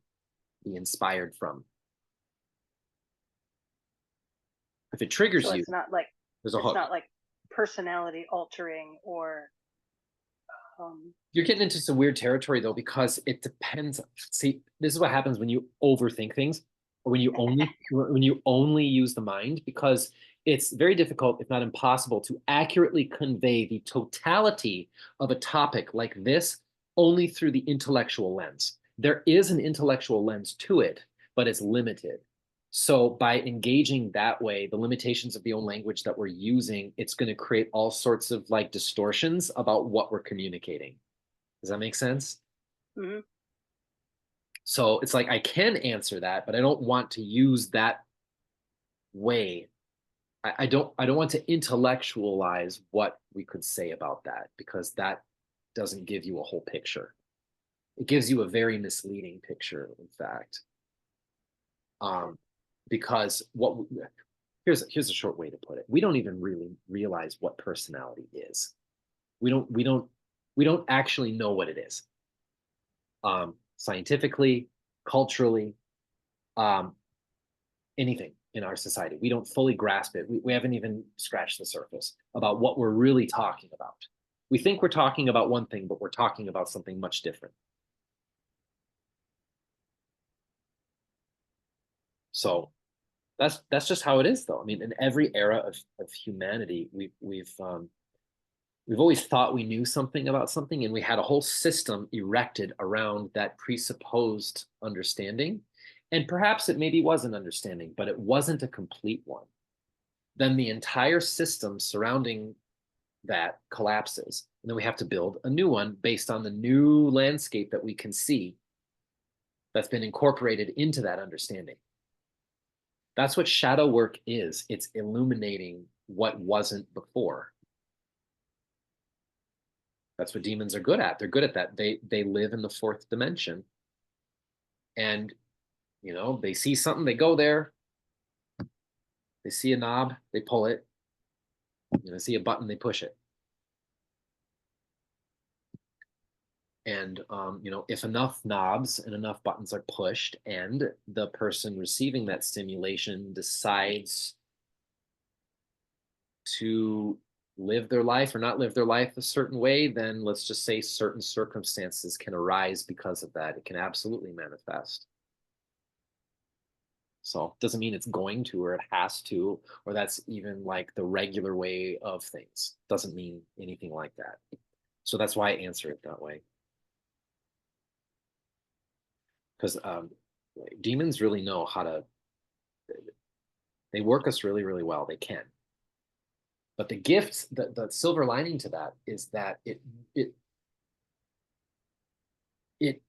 be inspired from. If it triggers So you, there's a it's hook. not like personality altering or You're getting into some weird territory though, because it depends. See, this is what happens when you overthink things, or when you only use the mind, because it's very difficult, if not impossible, to accurately convey the totality of a topic like this only through the intellectual lens. There is an intellectual lens to it, but it's limited. So by engaging that way, the limitations of the own language that we're using, it's going to create all sorts of like distortions about what we're communicating. Does that make sense? mm-hmm. So it's like I can answer that, but I don't want to use that way. I don't want to intellectualize what we could say about that, because that doesn't give you a whole picture. It gives you a very misleading picture, in fact. Um, because here's a short way to put it. We don't even really realize what personality is. We don't actually know what it is. Scientifically, culturally, um, anything in our society. We don't fully grasp it. We haven't even scratched the surface about what we're really talking about. We think we're talking about one thing, but we're talking about something much different. So that's just how it is, though. I mean, in every era of humanity, we've always thought we knew something about something, and we had a whole system erected around that presupposed understanding. And perhaps it maybe was an understanding, but it wasn't a complete one. Then the entire system surrounding that collapses. And then we have to build a new one based on the new landscape that we can see that's been incorporated into that understanding. That's what shadow work is. It's illuminating what wasn't before. That's what demons are good at. They're good at that. They live in the fourth dimension. And they see something, they go there. They see a knob, they pull it. They see a button, they push it. And if enough knobs and enough buttons are pushed, and the person receiving that stimulation decides to live their life or not live their life a certain way, then let's just say certain circumstances can arise because of that. It can absolutely manifest. So it doesn't mean it's going to, or it has to, or that's even like the regular way of things. Doesn't mean anything like that. So that's why I answer it that way. Because demons really know how to, they work us really, really well. They can. But the gift, the silver lining to that is that it it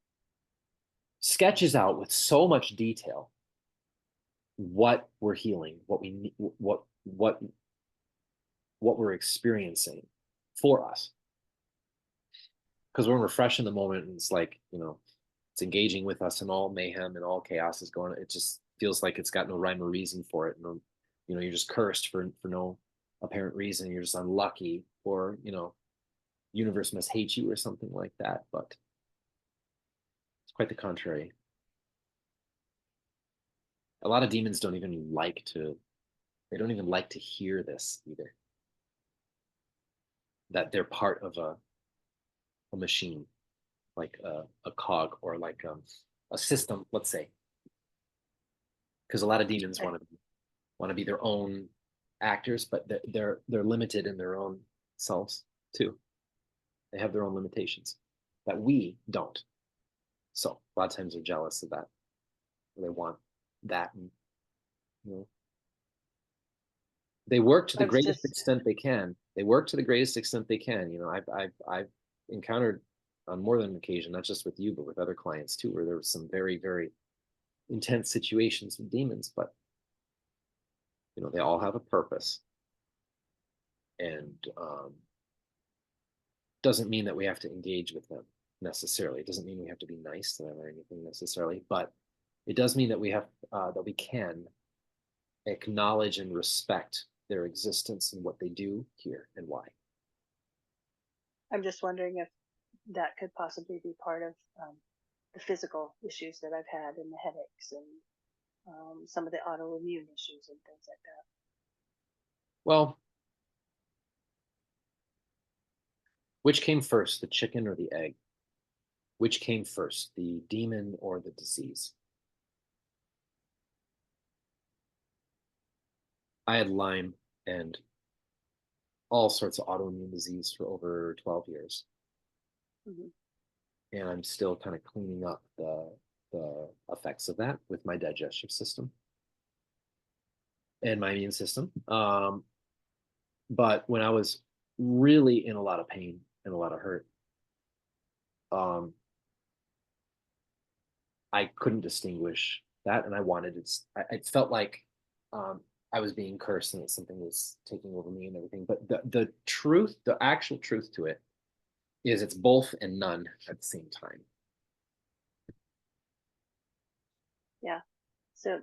sketches out with so much detail what we're healing, what we need, what we're experiencing for us. Because when we're fresh in the moment, and it's like it's engaging with us, and all mayhem and all chaos is going. It just feels like it's got no rhyme or reason for it, and you're just cursed for no apparent reason. You're just unlucky, or universe must hate you or something like that. But it's quite the contrary. A lot of demons don't even like to. They don't even like to hear this either. That they're part of a machine, like a cog, or like a system, let's say. because a lot of demons Okay. want to be their own actors, but they're limited in their own selves too. They have their own limitations that we don't. So a lot of times they're jealous of that. They want that, and you know, they work to I the was greatest just extent they can. They work to the greatest extent they can. You know, I've encountered on more than an occasion, not just with you, but with other clients too, where there was some very, very intense situations with demons, but you know, they all have a purpose. And doesn't mean that we have to engage with them necessarily. It doesn't mean we have to be nice to them or anything necessarily, but it does mean that we have that we can acknowledge and respect their existence and what they do here and why. I'm just wondering if that could possibly be part of the physical issues that I've had and the headaches and some of the autoimmune issues and things like that. Well, which came first, the chicken or the egg? Which came first, the demon or the disease? I had Lyme and all sorts of autoimmune disease for over 12 years. Hmm. And I'm still kind of cleaning up the effects of that with my digestive system and my immune system. But when I was really in a lot of pain and a lot of hurt, um, I couldn't distinguish that, and I wanted it. It felt like um, I was being cursed and that something was taking over me and everything. But the truth, the actual truth to it, is it's both and none at the same time. Yeah. So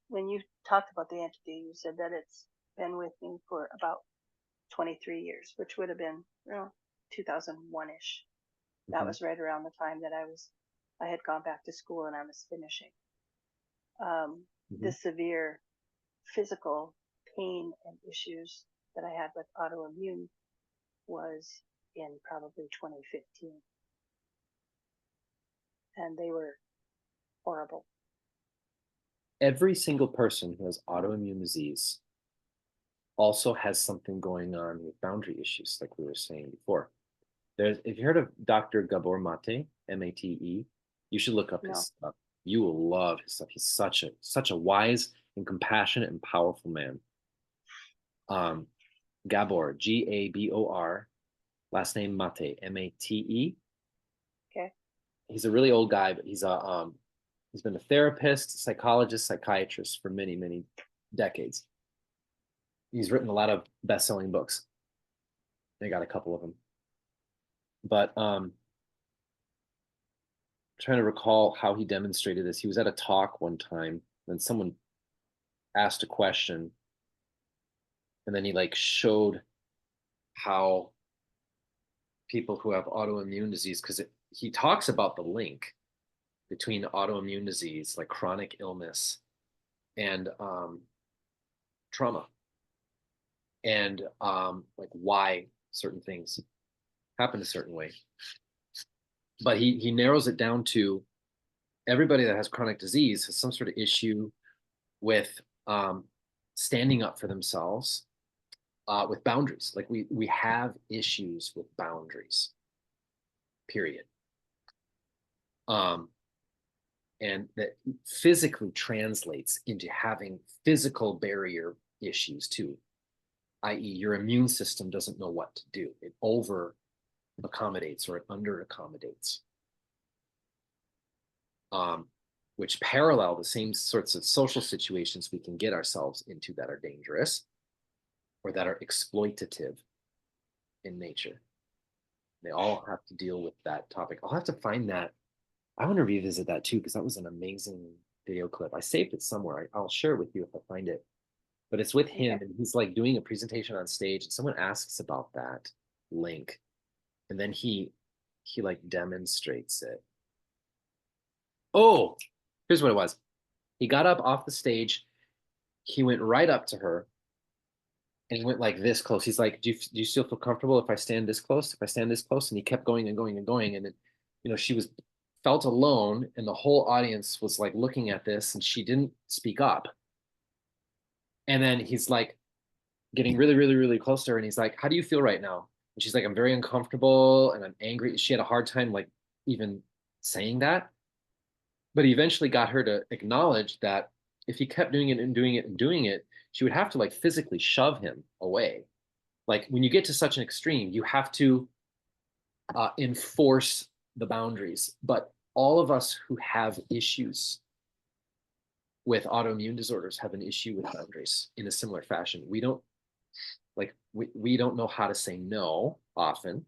when you talked about the entity, you said that it's been with me for about 23 years, which would have been, 2001-ish. That Mhm, was right around the time that I had gone back to school and I was finishing. The mhm. severe physical pain and issues that I had with autoimmune was in probably 2015, and they were horrible. Every single person who has autoimmune disease also has something going on with boundary issues, like we were saying before. If you heard of Dr. Gabor Mate, Mate, you should look up his No, stuff. You will love his stuff. He's such a wise and compassionate and powerful man. Um, Gabor, Gabor, last name Mate, Mate. okay, He's a really old guy, but he's been a therapist, psychologist, psychiatrist for many, many decades. He's written a lot of best-selling books. I got a couple of them. But trying to recall how he demonstrated this. He was at a talk one time, and someone asked a question, and then he like showed how people who have autoimmune disease, because he talks about the link between autoimmune disease, like chronic illness, and trauma, and like why certain things happen a certain way. But he narrows it down to everybody that has chronic disease has some sort of issue with standing up for themselves, with boundaries. Like we have issues with boundaries, period. Um, and that physically translates into having physical barrier issues too, i.e., your immune system doesn't know what to do. It over accommodates or it under accommodates, um, which parallel the same sorts of social situations we can get ourselves into that are dangerous or that are exploitative in nature. They all have to deal with that topic. I'll have to find that. I want to revisit that too because that was an amazing video clip. I saved it somewhere. I'll share it with you if I find it. But it's with him, okay. and he's like doing a presentation on stage, and someone asks about that link, and then he like demonstrates it. Oh, here's what it was. He got up off the stage. He went right up to her and he went like this close. He's like, do you still feel comfortable if I stand this close? If I stand this close? And he kept going and going and going. And then, you know, she was felt alone, and the whole audience was like looking at this, and she didn't speak up. And then he's like getting really, really, really close to her, and he's like, "How do you feel right now?" And she's like, "I'm very uncomfortable and I'm angry." She had a hard time like even saying that, but he eventually got her to acknowledge that if he kept doing it and doing it and doing it, she would have to like physically shove him away. Like when you get to such an extreme, you have to enforce the boundaries. But all of us who have issues with autoimmune disorders have an issue with boundaries in a similar fashion. We don't like we don't know how to say no often.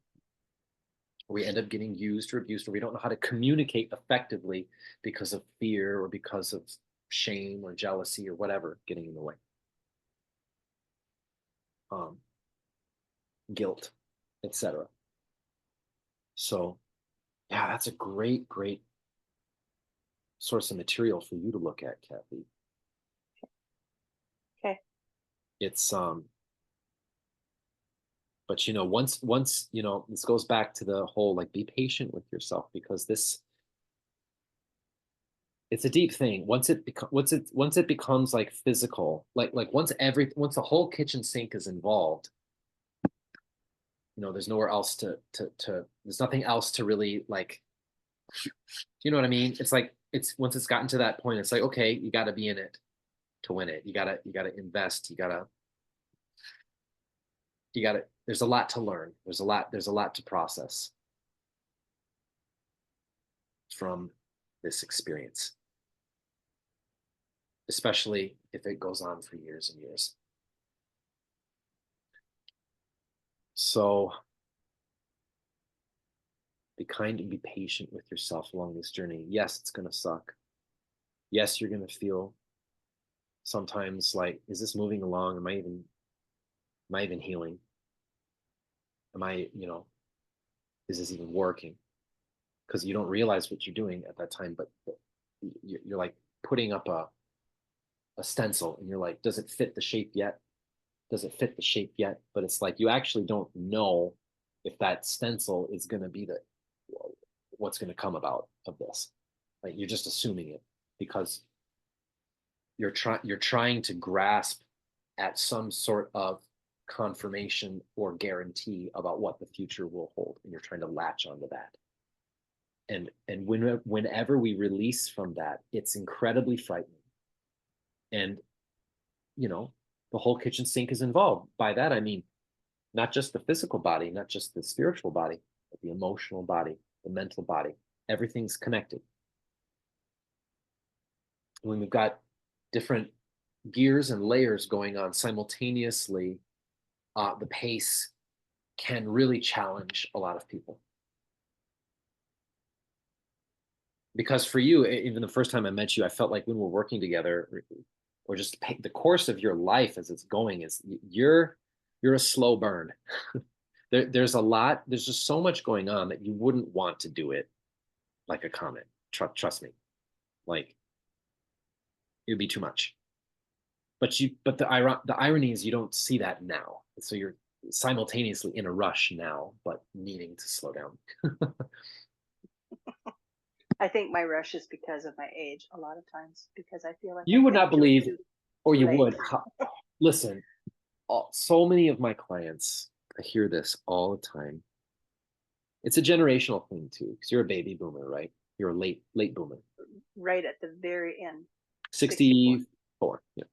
We end up getting used or abused, or we don't know how to communicate effectively because of fear or because of shame or jealousy or whatever getting in the way. Um, Guilt, etc. So yeah, that's a great, great source of material for you to look at, Cathy. Okay. It's but once this goes back to the whole like be patient with yourself, because this it's a deep thing. Once it becomes like physical, like once the whole kitchen sink is involved, there's nowhere else to there's nothing else to really like, you know what I mean? It's like it's once it's gotten to that point, it's like, okay, you got to be in it to win it. You gotta invest. You gotta there's a lot to learn. There's a lot to process from this experience, especially if it goes on for years and years. So be kind and be patient with yourself along this journey. Yes, it's going to suck. Yes, you're going to feel sometimes like, is this moving along? Am I even healing? Am I, is this even working? Because you don't realize what you're doing at that time, but you're like putting up a stencil and you're like, does it fit the shape yet? Does it fit the shape yet? But it's like you actually don't know if that stencil is going to be what's going to come about of this. Like you're just assuming it because you're trying to grasp at some sort of confirmation or guarantee about what the future will hold, and you're trying to latch onto that. And whenever we release from that, it's incredibly frightening. And you know, the whole kitchen sink is involved. By that I mean not just the physical body, not just the spiritual body, but the emotional body, the mental body. Everything's connected. When we've got different gears and layers going on simultaneously, the pace can really challenge a lot of people. Because for you, even the first time I met you, I felt like when we're working together, or just the course of your life as it's going, is you're a slow burn. There's just so much going on that you wouldn't want to do it like a comet. Trust me, like it'd be too much. But the irony is you don't see that now, so you're simultaneously in a rush now, but needing to slow down. I think my rush is because of my age a lot of times because I feel like I You would not finished with believe, or too you late. would. Listen, so many of my clients, I hear this all the time. It's a generational thing too, because you're a baby boomer, right? You're a late boomer. Right at the very end, 64. 64. Yeah.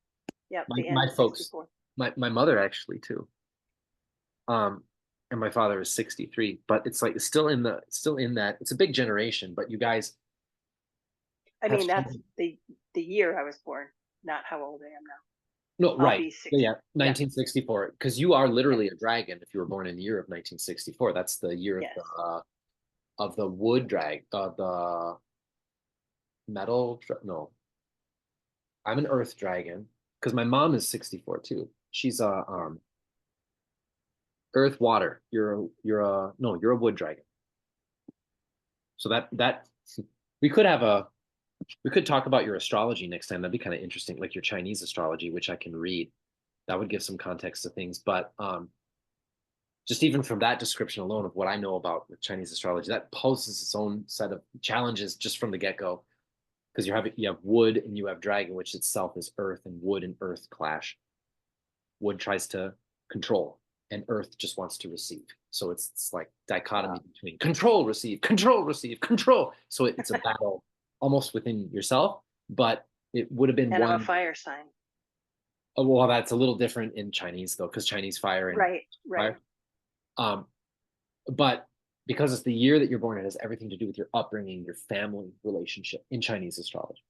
Yep, My the end my of folks, 64. my mother actually too. Um, and my father is 63, but it's like it's still in that. It's a big generation, but you guys I have mean, so that's the year I was born, not how old I am now. no, I'll right. be Yeah, 60. yeah, Yeah. 1964. Because you are Yeah. literally a dragon if you were born in the year of 1964. That's the year Yes. of the wood drag, the metal. No, I'm an earth dragon because my mom is 64 too. She's a Yeah. earth water. You're a wood dragon. So that we could have a we could talk about your astrology next time. That'd be kind of interesting, like your Chinese astrology, which I can read. That would give some context to things. But just even from that description alone of what I know about Chinese astrology, that poses its own set of challenges just from the get-go. Because you have wood and you have dragon, which itself is earth, and wood and earth clash. Wood tries to control, and earth just wants to receive. So it's like dichotomy between control, receive, control, receive, control. So it's a battle almost within yourself, but it would have been And I'm a one. fire sign. Oh, well, that's a little different in Chinese though, because Chinese fire and Right, right. fire. Um, but because it's the year that you're born, it has everything to do with your upbringing, your family relationship in Chinese astrology.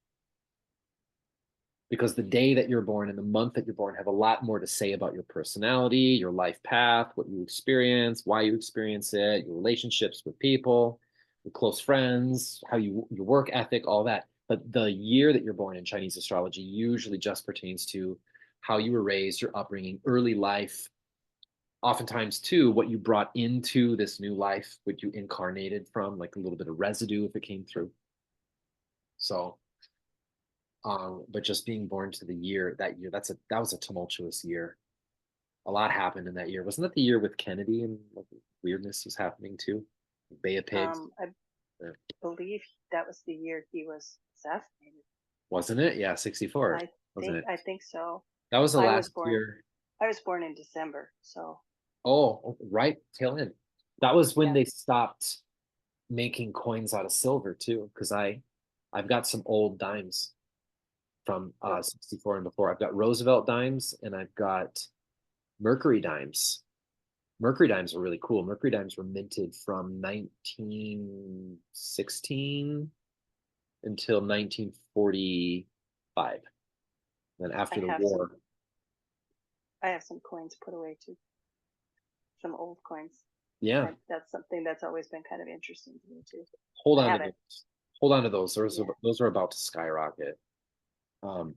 Because the day that you're born and the month that you're born have a lot more to say about your personality, your life path, what you experience, why you experience it, your relationships with people, your close friends, how your work ethic, all that. But the year that you're born in Chinese astrology usually just pertains to how you were raised, your upbringing, early life, oftentimes too what you brought into this new life, what you incarnated from, like a little bit of residue if it came through. So but just being born to the year that year, that was a tumultuous year. A lot happened in that year. Wasn't that the year with Kennedy and like weirdness was happening too? Bay of Pigs, I or, believe that was the year he was assassinated. wasn't it? Yeah, 64, wasn't it? I think so. That was the I was last born year. I was born in December, so Oh, right, tail end. That was when yeah. they stopped making coins out of silver too, because I've got some old dimes from Oh, 64 and before. I've got Roosevelt dimes and I've got Mercury dimes. Mercury dimes were really cool. Mercury dimes were minted from 1916 until 1945. Then I after the have some war, I have some coins put away too. Some old coins. yeah, That's something that's always been kind of interesting to me too. hold I on to haven't. those. Hold on to those. Yeah. Those are about to skyrocket. Um,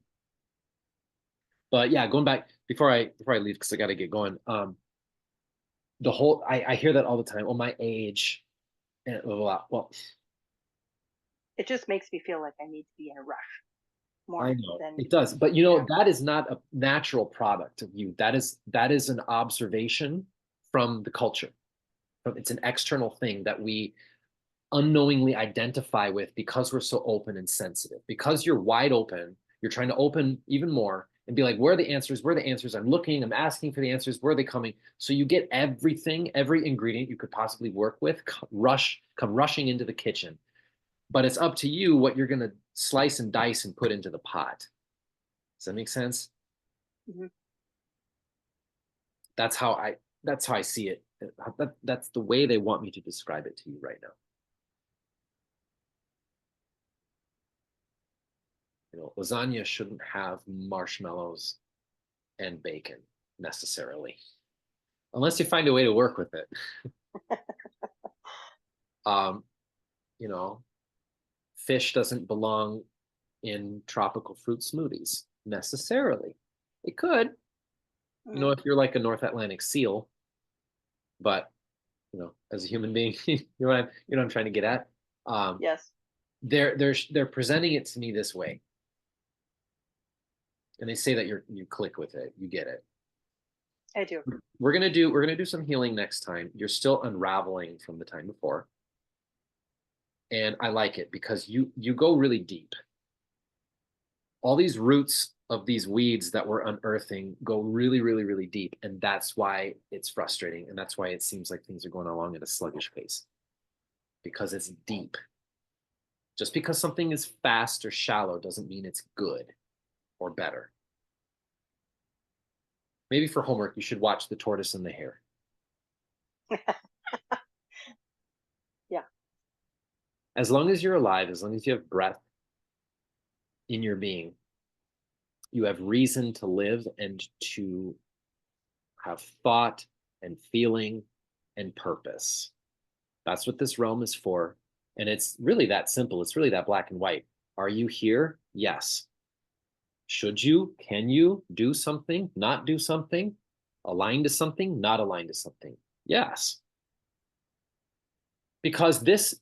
but yeah, going back before I leave because I got to get going. The whole I hear that all the time. Oh, my age, and blah, blah, blah. Well, It just makes me feel like I need to be in a rush I more know than it does, but you know. that is not a natural product of you. That is an observation from the culture. It's an external thing that we unknowingly identify with because we're so open and sensitive. Because you're wide open, you're trying to open even more and be like, where are the answers? Where are the answers? I'm looking, I'm asking for the answers. Where are they coming? So you get everything, every ingredient you could possibly work with, come rushing into the kitchen. But it's up to you what you're going to slice and dice and put into the pot. Does that make sense? Mhm. That's how I that's how I see it. That's the way they want me to describe it to you right now. You know, lasagna shouldn't have marshmallows and bacon necessarily, unless you find a way to work with it. Um, you know, fish doesn't belong in tropical fruit smoothies necessarily. It could, you know, Mhm. if you're like a North Atlantic seal, but you know, as a human being, you know what I'm trying to get at. Um, Yes, they're presenting it to me this way, and they say that you click with it, you get it. I do. We're gonna do some healing next time. You're still unraveling from the time before, and I like it because you go really deep. All these roots of these weeds that we're unearthing go really, really, really deep, and that's why it's frustrating, and that's why it seems like things are going along at a sluggish pace because it's deep. Just because something is fast or shallow doesn't mean it's good or better. Maybe for homework, you should watch The Tortoise and the Hare. Yeah. As long as you're alive, as long as you have breath in your being, you have reason to live and to have thought and feeling and purpose. That's what this realm is for. And it's really that simple. It's really that black and white. Are you here? Yes. Should you? Can you do something? Not do something? Align to something? Not align to something? Yes. Because this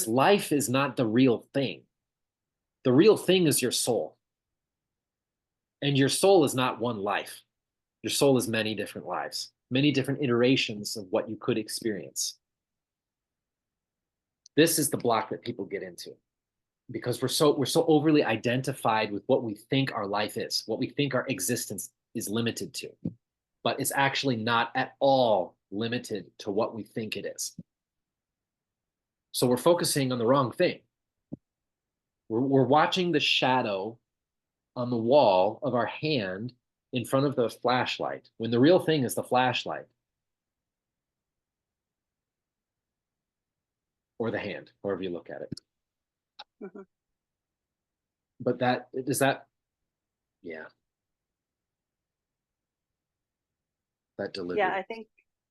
life is not the real thing. The real thing is your soul. And your soul is not one life. Your soul is many different lives. many different iterations of what you could experience. This is the block that people get into because we're so overly identified with what we think our life is, what we think our existence is limited to. But it's actually not at all limited to what we think it is. So we're focusing on the wrong thing. We're watching the shadow on the wall of our hand in front of the flashlight when the real thing is the flashlight or the hand, however you look at it. Mhm. But that is that, yeah, that Yeah, delivery.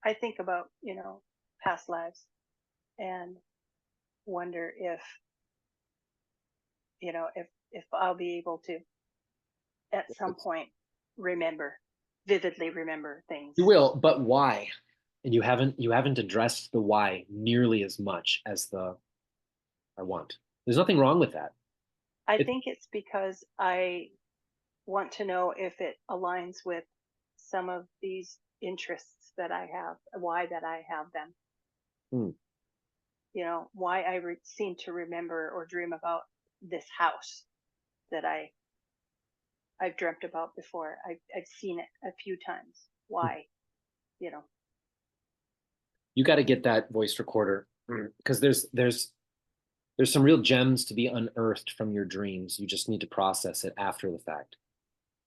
I think about, past lives and wonder if I'll be able to at some point remember, vividly remember You things. will, but why? And you haven't addressed the why nearly as much as the I want. There's nothing wrong with that. I It, think it's because I want to know if it aligns with some of these interests that I have, why that I have them. hmm. Why I seem to remember or dream about this house that I've dreamt about before. I've seen it a few times. Why? You know. You got to get that voice recorder because there's some real gems to be unearthed from your dreams. You just need to process it after the fact.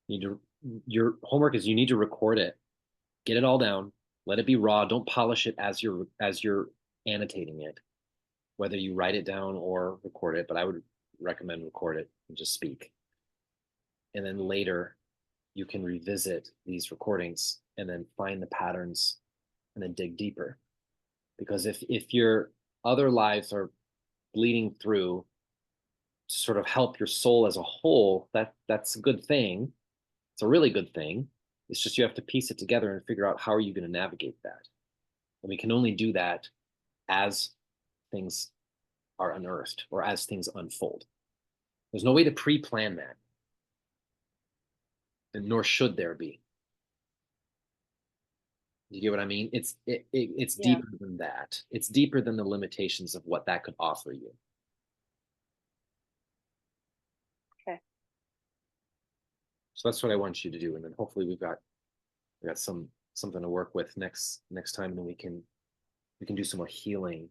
You need to Your homework is you need to record it, get it all down, let it be raw. Don't polish it as you're annotating it, whether you write it down or record it. But I would recommend record it and just speak. And then later you can revisit these recordings and then find the patterns and then dig deeper. Because if your other lives are bleeding through to sort of help your soul as a whole, that's a good thing. It's a really good thing. It's just you have to piece it together and figure out how are you going to navigate that. And we can only do that as things are unearthed or as things unfold. There's no way to pre-plan that, and nor should there be. You get what I mean? It's Yeah. deeper than that. It's deeper than the limitations of what that could offer you. Okay. So that's what I want you to do, and then hopefully we got something to work with next time, and we can do some more healing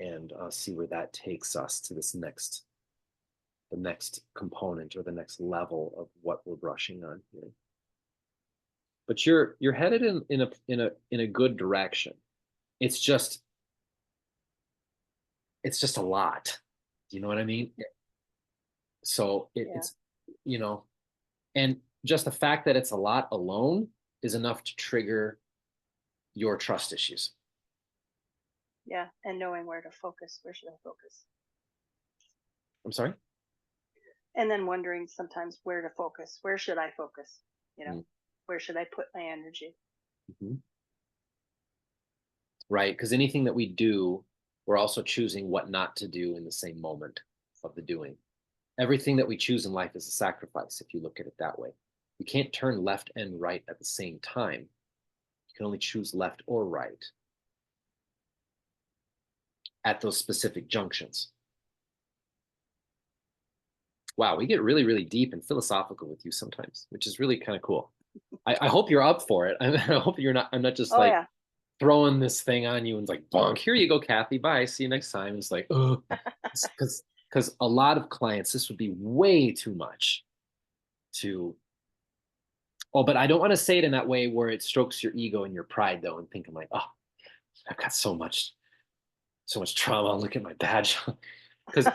and see where that takes us to the next component or the next level of what we're brushing on here. But you're headed in a good direction. It's just it's just a lot. Do you know what I mean? So Yeah. it's you know, and just the fact that it's a lot alone is enough to trigger your trust issues. Yeah. And knowing where to focus. Where should I focus? I'm sorry. And then wondering sometimes where to focus. Where should I focus? You know, Mm-hmm. where should I put my energy? Right? Because anything that we do, we're also choosing what not to do in the same moment of the doing. Everything that we choose in life is a sacrifice if you look at it that way. You can't turn left and right at the same time. You can only choose left or right at those specific junctions. Wow, we get really, really deep and philosophical with you sometimes, which is really kind of cool. I hope you're up for it. I hope you're not. I'm not just Oh like yeah. throwing this thing on you and it's like, bonk, here you go, Cathy. Bye. See you next time. It's like, oh, because a lot of clients, this would be way too much to. Oh, but I don't want to say it in that way where it strokes your ego and your pride, though, and thinking like, oh, I've got so much trauma. Look at my badge, because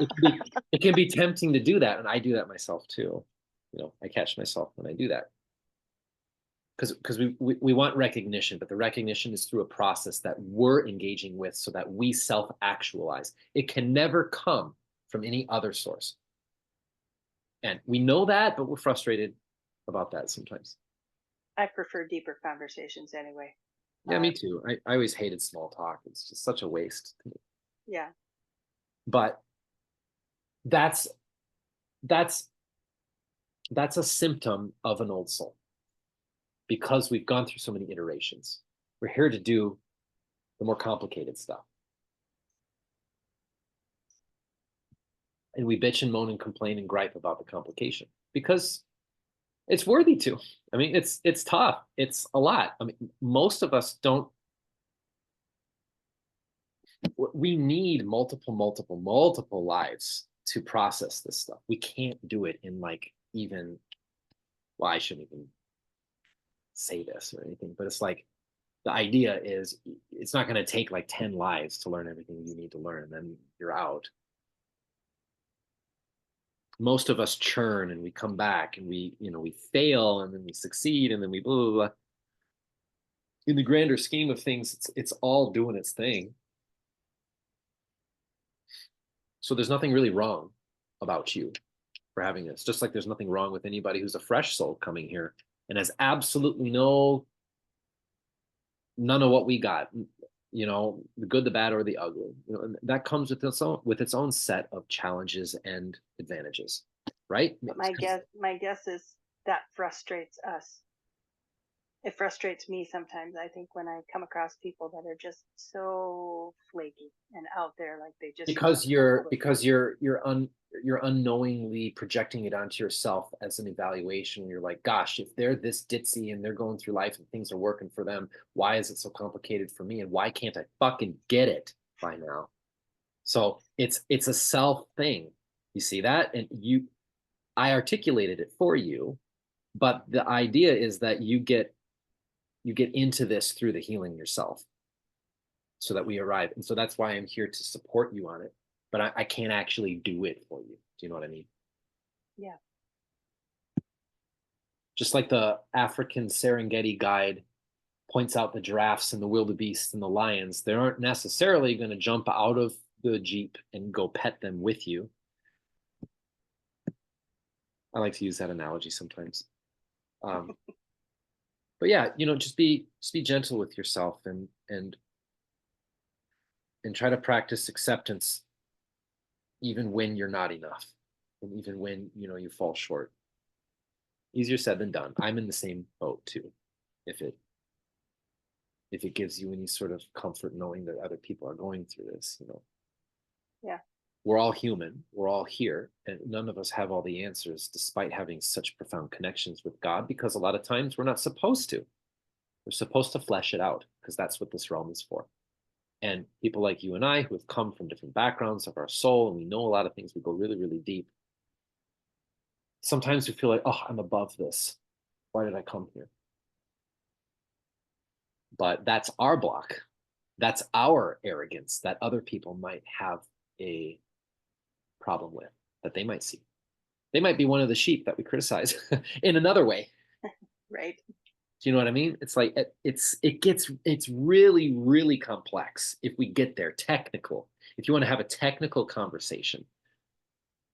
it can be tempting to do that, and I do that myself too. I catch myself when I do that because we want recognition, but the recognition is through a process that we're engaging with so that we self-actualize. It can never come from any other source. And we know that, but we're frustrated about that sometimes. I prefer deeper conversations anyway. Yeah, Uh, me too. I always hated small talk. It's just such a waste to me. yeah. But that's that's that's a symptom of an old soul because we've gone through so many iterations. We're here to do the more complicated stuff. And we bitch and moan and complain and gripe about the complication because it's worthy to. I mean, it's tough. It's a lot. I mean, most of us don't. We need multiple lives to process this stuff. We can't do it in like even. Well, I shouldn't even say this or anything, but it's like the idea is it's not going to take like 10 lives to learn everything you need to learn. Then you're out. Most of us churn and we come back and we fail and then we succeed and then we blah, blah, blah. In the grander scheme of things, it's all doing its thing. So there's nothing really wrong about you for having this. Just like there's nothing wrong with anybody who's a fresh soul coming here and has absolutely none of what we got. The good, the bad, or the ugly. And that comes with its own set of challenges and advantages, right? But my guess is that frustrates us. It frustrates me sometimes. I think when I come across people that are just so flaky and out there, like they just because want to you're pull it. because you're unknowingly projecting it onto yourself as an evaluation. You're like, gosh, if they're this ditzy and they're going through life and things are working for them, why is it so complicated for me? And why can't I fucking get it by now? So it's a self thing. You see that? And I articulated it for you, but the idea is that you get into this through the healing yourself so that we arrive. And so that's why I'm here to support you on it. But I can't actually do it for you. Do you know what I mean? Yeah. Just like the African Serengeti guide points out the giraffes and the wildebeests and the lions, they aren't necessarily going to jump out of the Jeep and go pet them with you. I like to use that analogy sometimes. Um, but yeah, just be gentle with yourself and try to practice acceptance even when you're not enough and even when you fall short. Easier said than done. I'm in the same boat too. If it gives you any sort of comfort knowing that other people are going through this. Yeah. We're all human, we're all here, and none of us have all the answers despite having such profound connections with God, because a lot of times we're not supposed to. We're supposed to flesh it out because that's what this realm is for. And people like you and I, who have come from different backgrounds of our soul, and we know a lot of things, we go really, really deep. Sometimes we feel like, oh, I'm above this. Why did I come here? But that's our block. That's our arrogance that other people might have a problem with, that they might see. They might be one of the sheep that we criticize in another way. Right. Do you know what I mean? It's like it's really, really complex if we get there, technical. If you want to have a technical conversation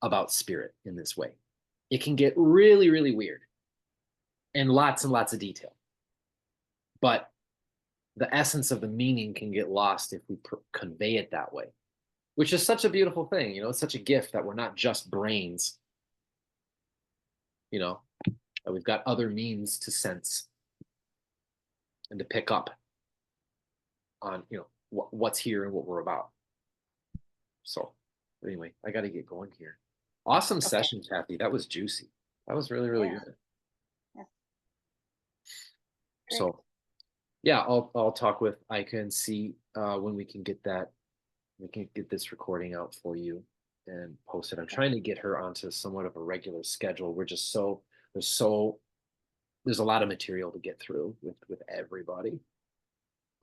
about spirit in this way, it can get really, really weird and lots of detail. But the essence of the meaning can get lost if we convey it that way, which is such a beautiful thing. It's such a gift that we're not just brains, that we've got other means to sense and to pick up on, what's here and what we're about. So anyway, I got to get going here. Awesome Okay. session, Cathy. That was juicy. That was really, really Yeah. good. Yeah. Great. So yeah, I'll talk with Ika and see when we can get this recording out for you and post it. I'm Okay. trying to get her onto somewhat of a regular schedule. We're just there's a lot of material to get through with everybody.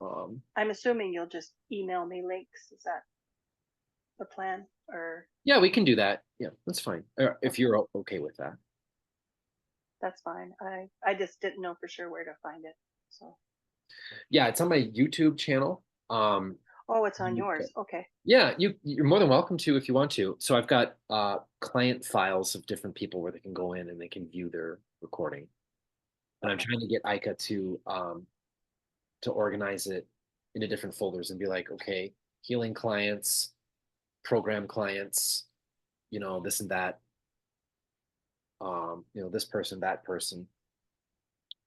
I'm assuming you'll just email me links. Is that the plan? Or Yeah, we can do that. Yeah, that's fine. If okay, you're okay with that. that's fine. I just didn't know for sure where to find it. So Yeah, it's on my YouTube channel. oh, it's on yours. Okay. Yeah, you're more than welcome to if you want to. So I've got client files of different people where they can go in and they can view their recording. And I'm Okay. trying to get Ika to organize it into different folders and be like, okay, healing clients, program clients, this and that, this person, that person.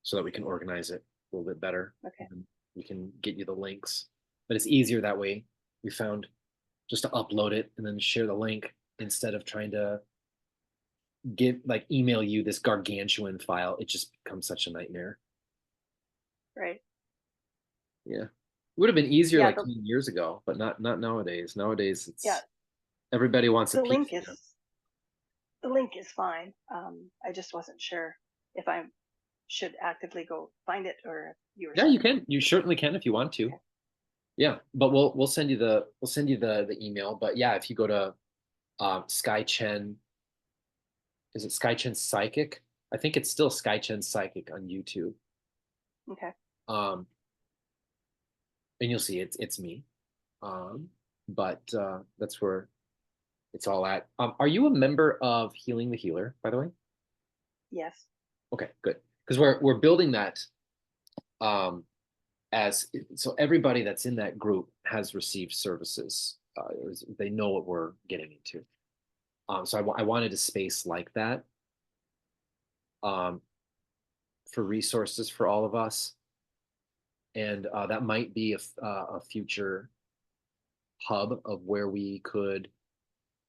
so that we can organize it a little bit better. Okay. And we can get you the links, but it's easier that way. We found just to upload it and then share the link instead of trying to email you this gargantuan file. It just becomes such a nightmare. Right. Yeah. It would have been easier Yeah. like 10 years ago, but not nowadays. Nowadays Yeah. it's everybody wants a The piece. link is the link is fine. I just wasn't sure if I should actively go find it or if you were Yeah, you sending it. can. You certainly can if you want to. Okay. Yeah, but we'll send you the email. But yeah, if you go to Sky Chen, is it Sky Chen Psychic? I think it's still Sky Chen Psychic on YouTube. Okay. Um, and you'll see it's me. But that's where it's all at. Are you a member of Healing the Healer, by the way? Yes. Okay, good. Because we're building that um, as so everybody that's in that group has received services. They know what we're getting into. So I wanted a space like that um, for resources for all of us, and that might be a future hub of where we could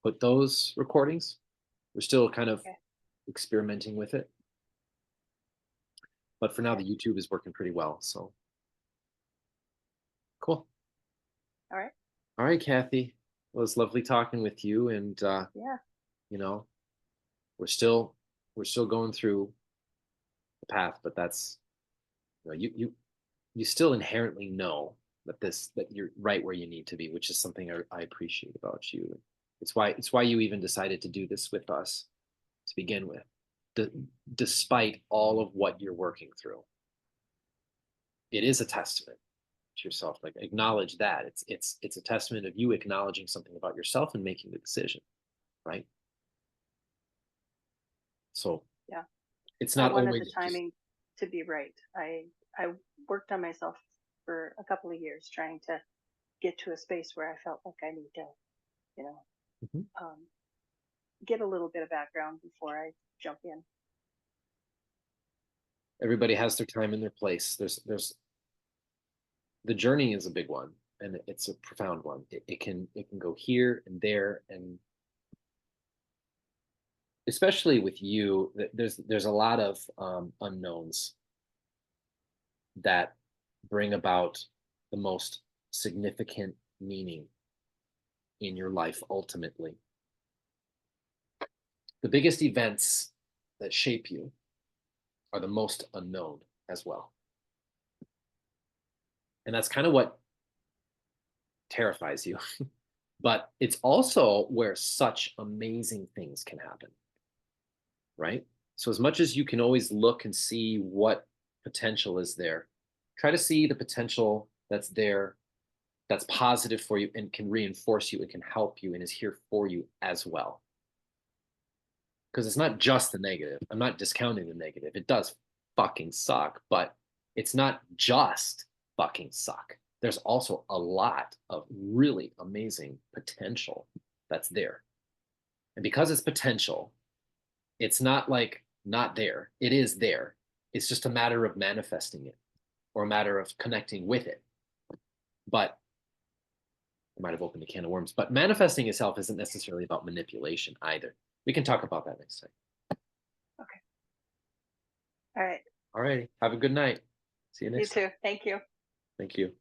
put those recordings. We're still kind of Okay. experimenting with it, but for now, Okay. the YouTube is working pretty well. So cool. All right. All right, Kathy. Well, it's lovely talking with you, and Yeah. you know, we're still going through the path, but that's you still inherently know that you're right where you need to be, which is something I appreciate about you. It's why you even decided to do this with us to begin with, D- despite all of what you're working through. It is a testament to yourself. Like acknowledge that it's a testament of you acknowledging something about yourself and making the decision, right? So Yeah. it's I not wanted the always just timing to be right. I worked on myself for a couple of years trying to get to a space where I felt like I need to, you know, Mhm. um, get a little bit of background before I jump in. Everybody has their time and their place. There's the journey is a big one and it's a profound one. It can go here and there, and especially with you, there's a lot of unknowns that bring about the most significant meaning in your life ultimately. The biggest events that shape you are the most unknown as well. And that's kind of what terrifies you. But it's also where such amazing things can happen, right? So, as much as you can always look and see what potential is there, try to see the potential that's there, that's positive for you and can reinforce you and can help you and is here for you as well. Because it's not just the negative. I'm not discounting the negative. It does fucking suck, but it's not just fucking suck. There's also a lot of really amazing potential that's there. And because it's potential, it's not like not there. It is there. It's just a matter of manifesting it or a matter of connecting with it. But I might have opened a can of worms. But manifesting itself isn't necessarily about manipulation either. We can talk about that next time. Okay. All right. All right. Have a good night. See you You next time. too. Thank you. Thank you.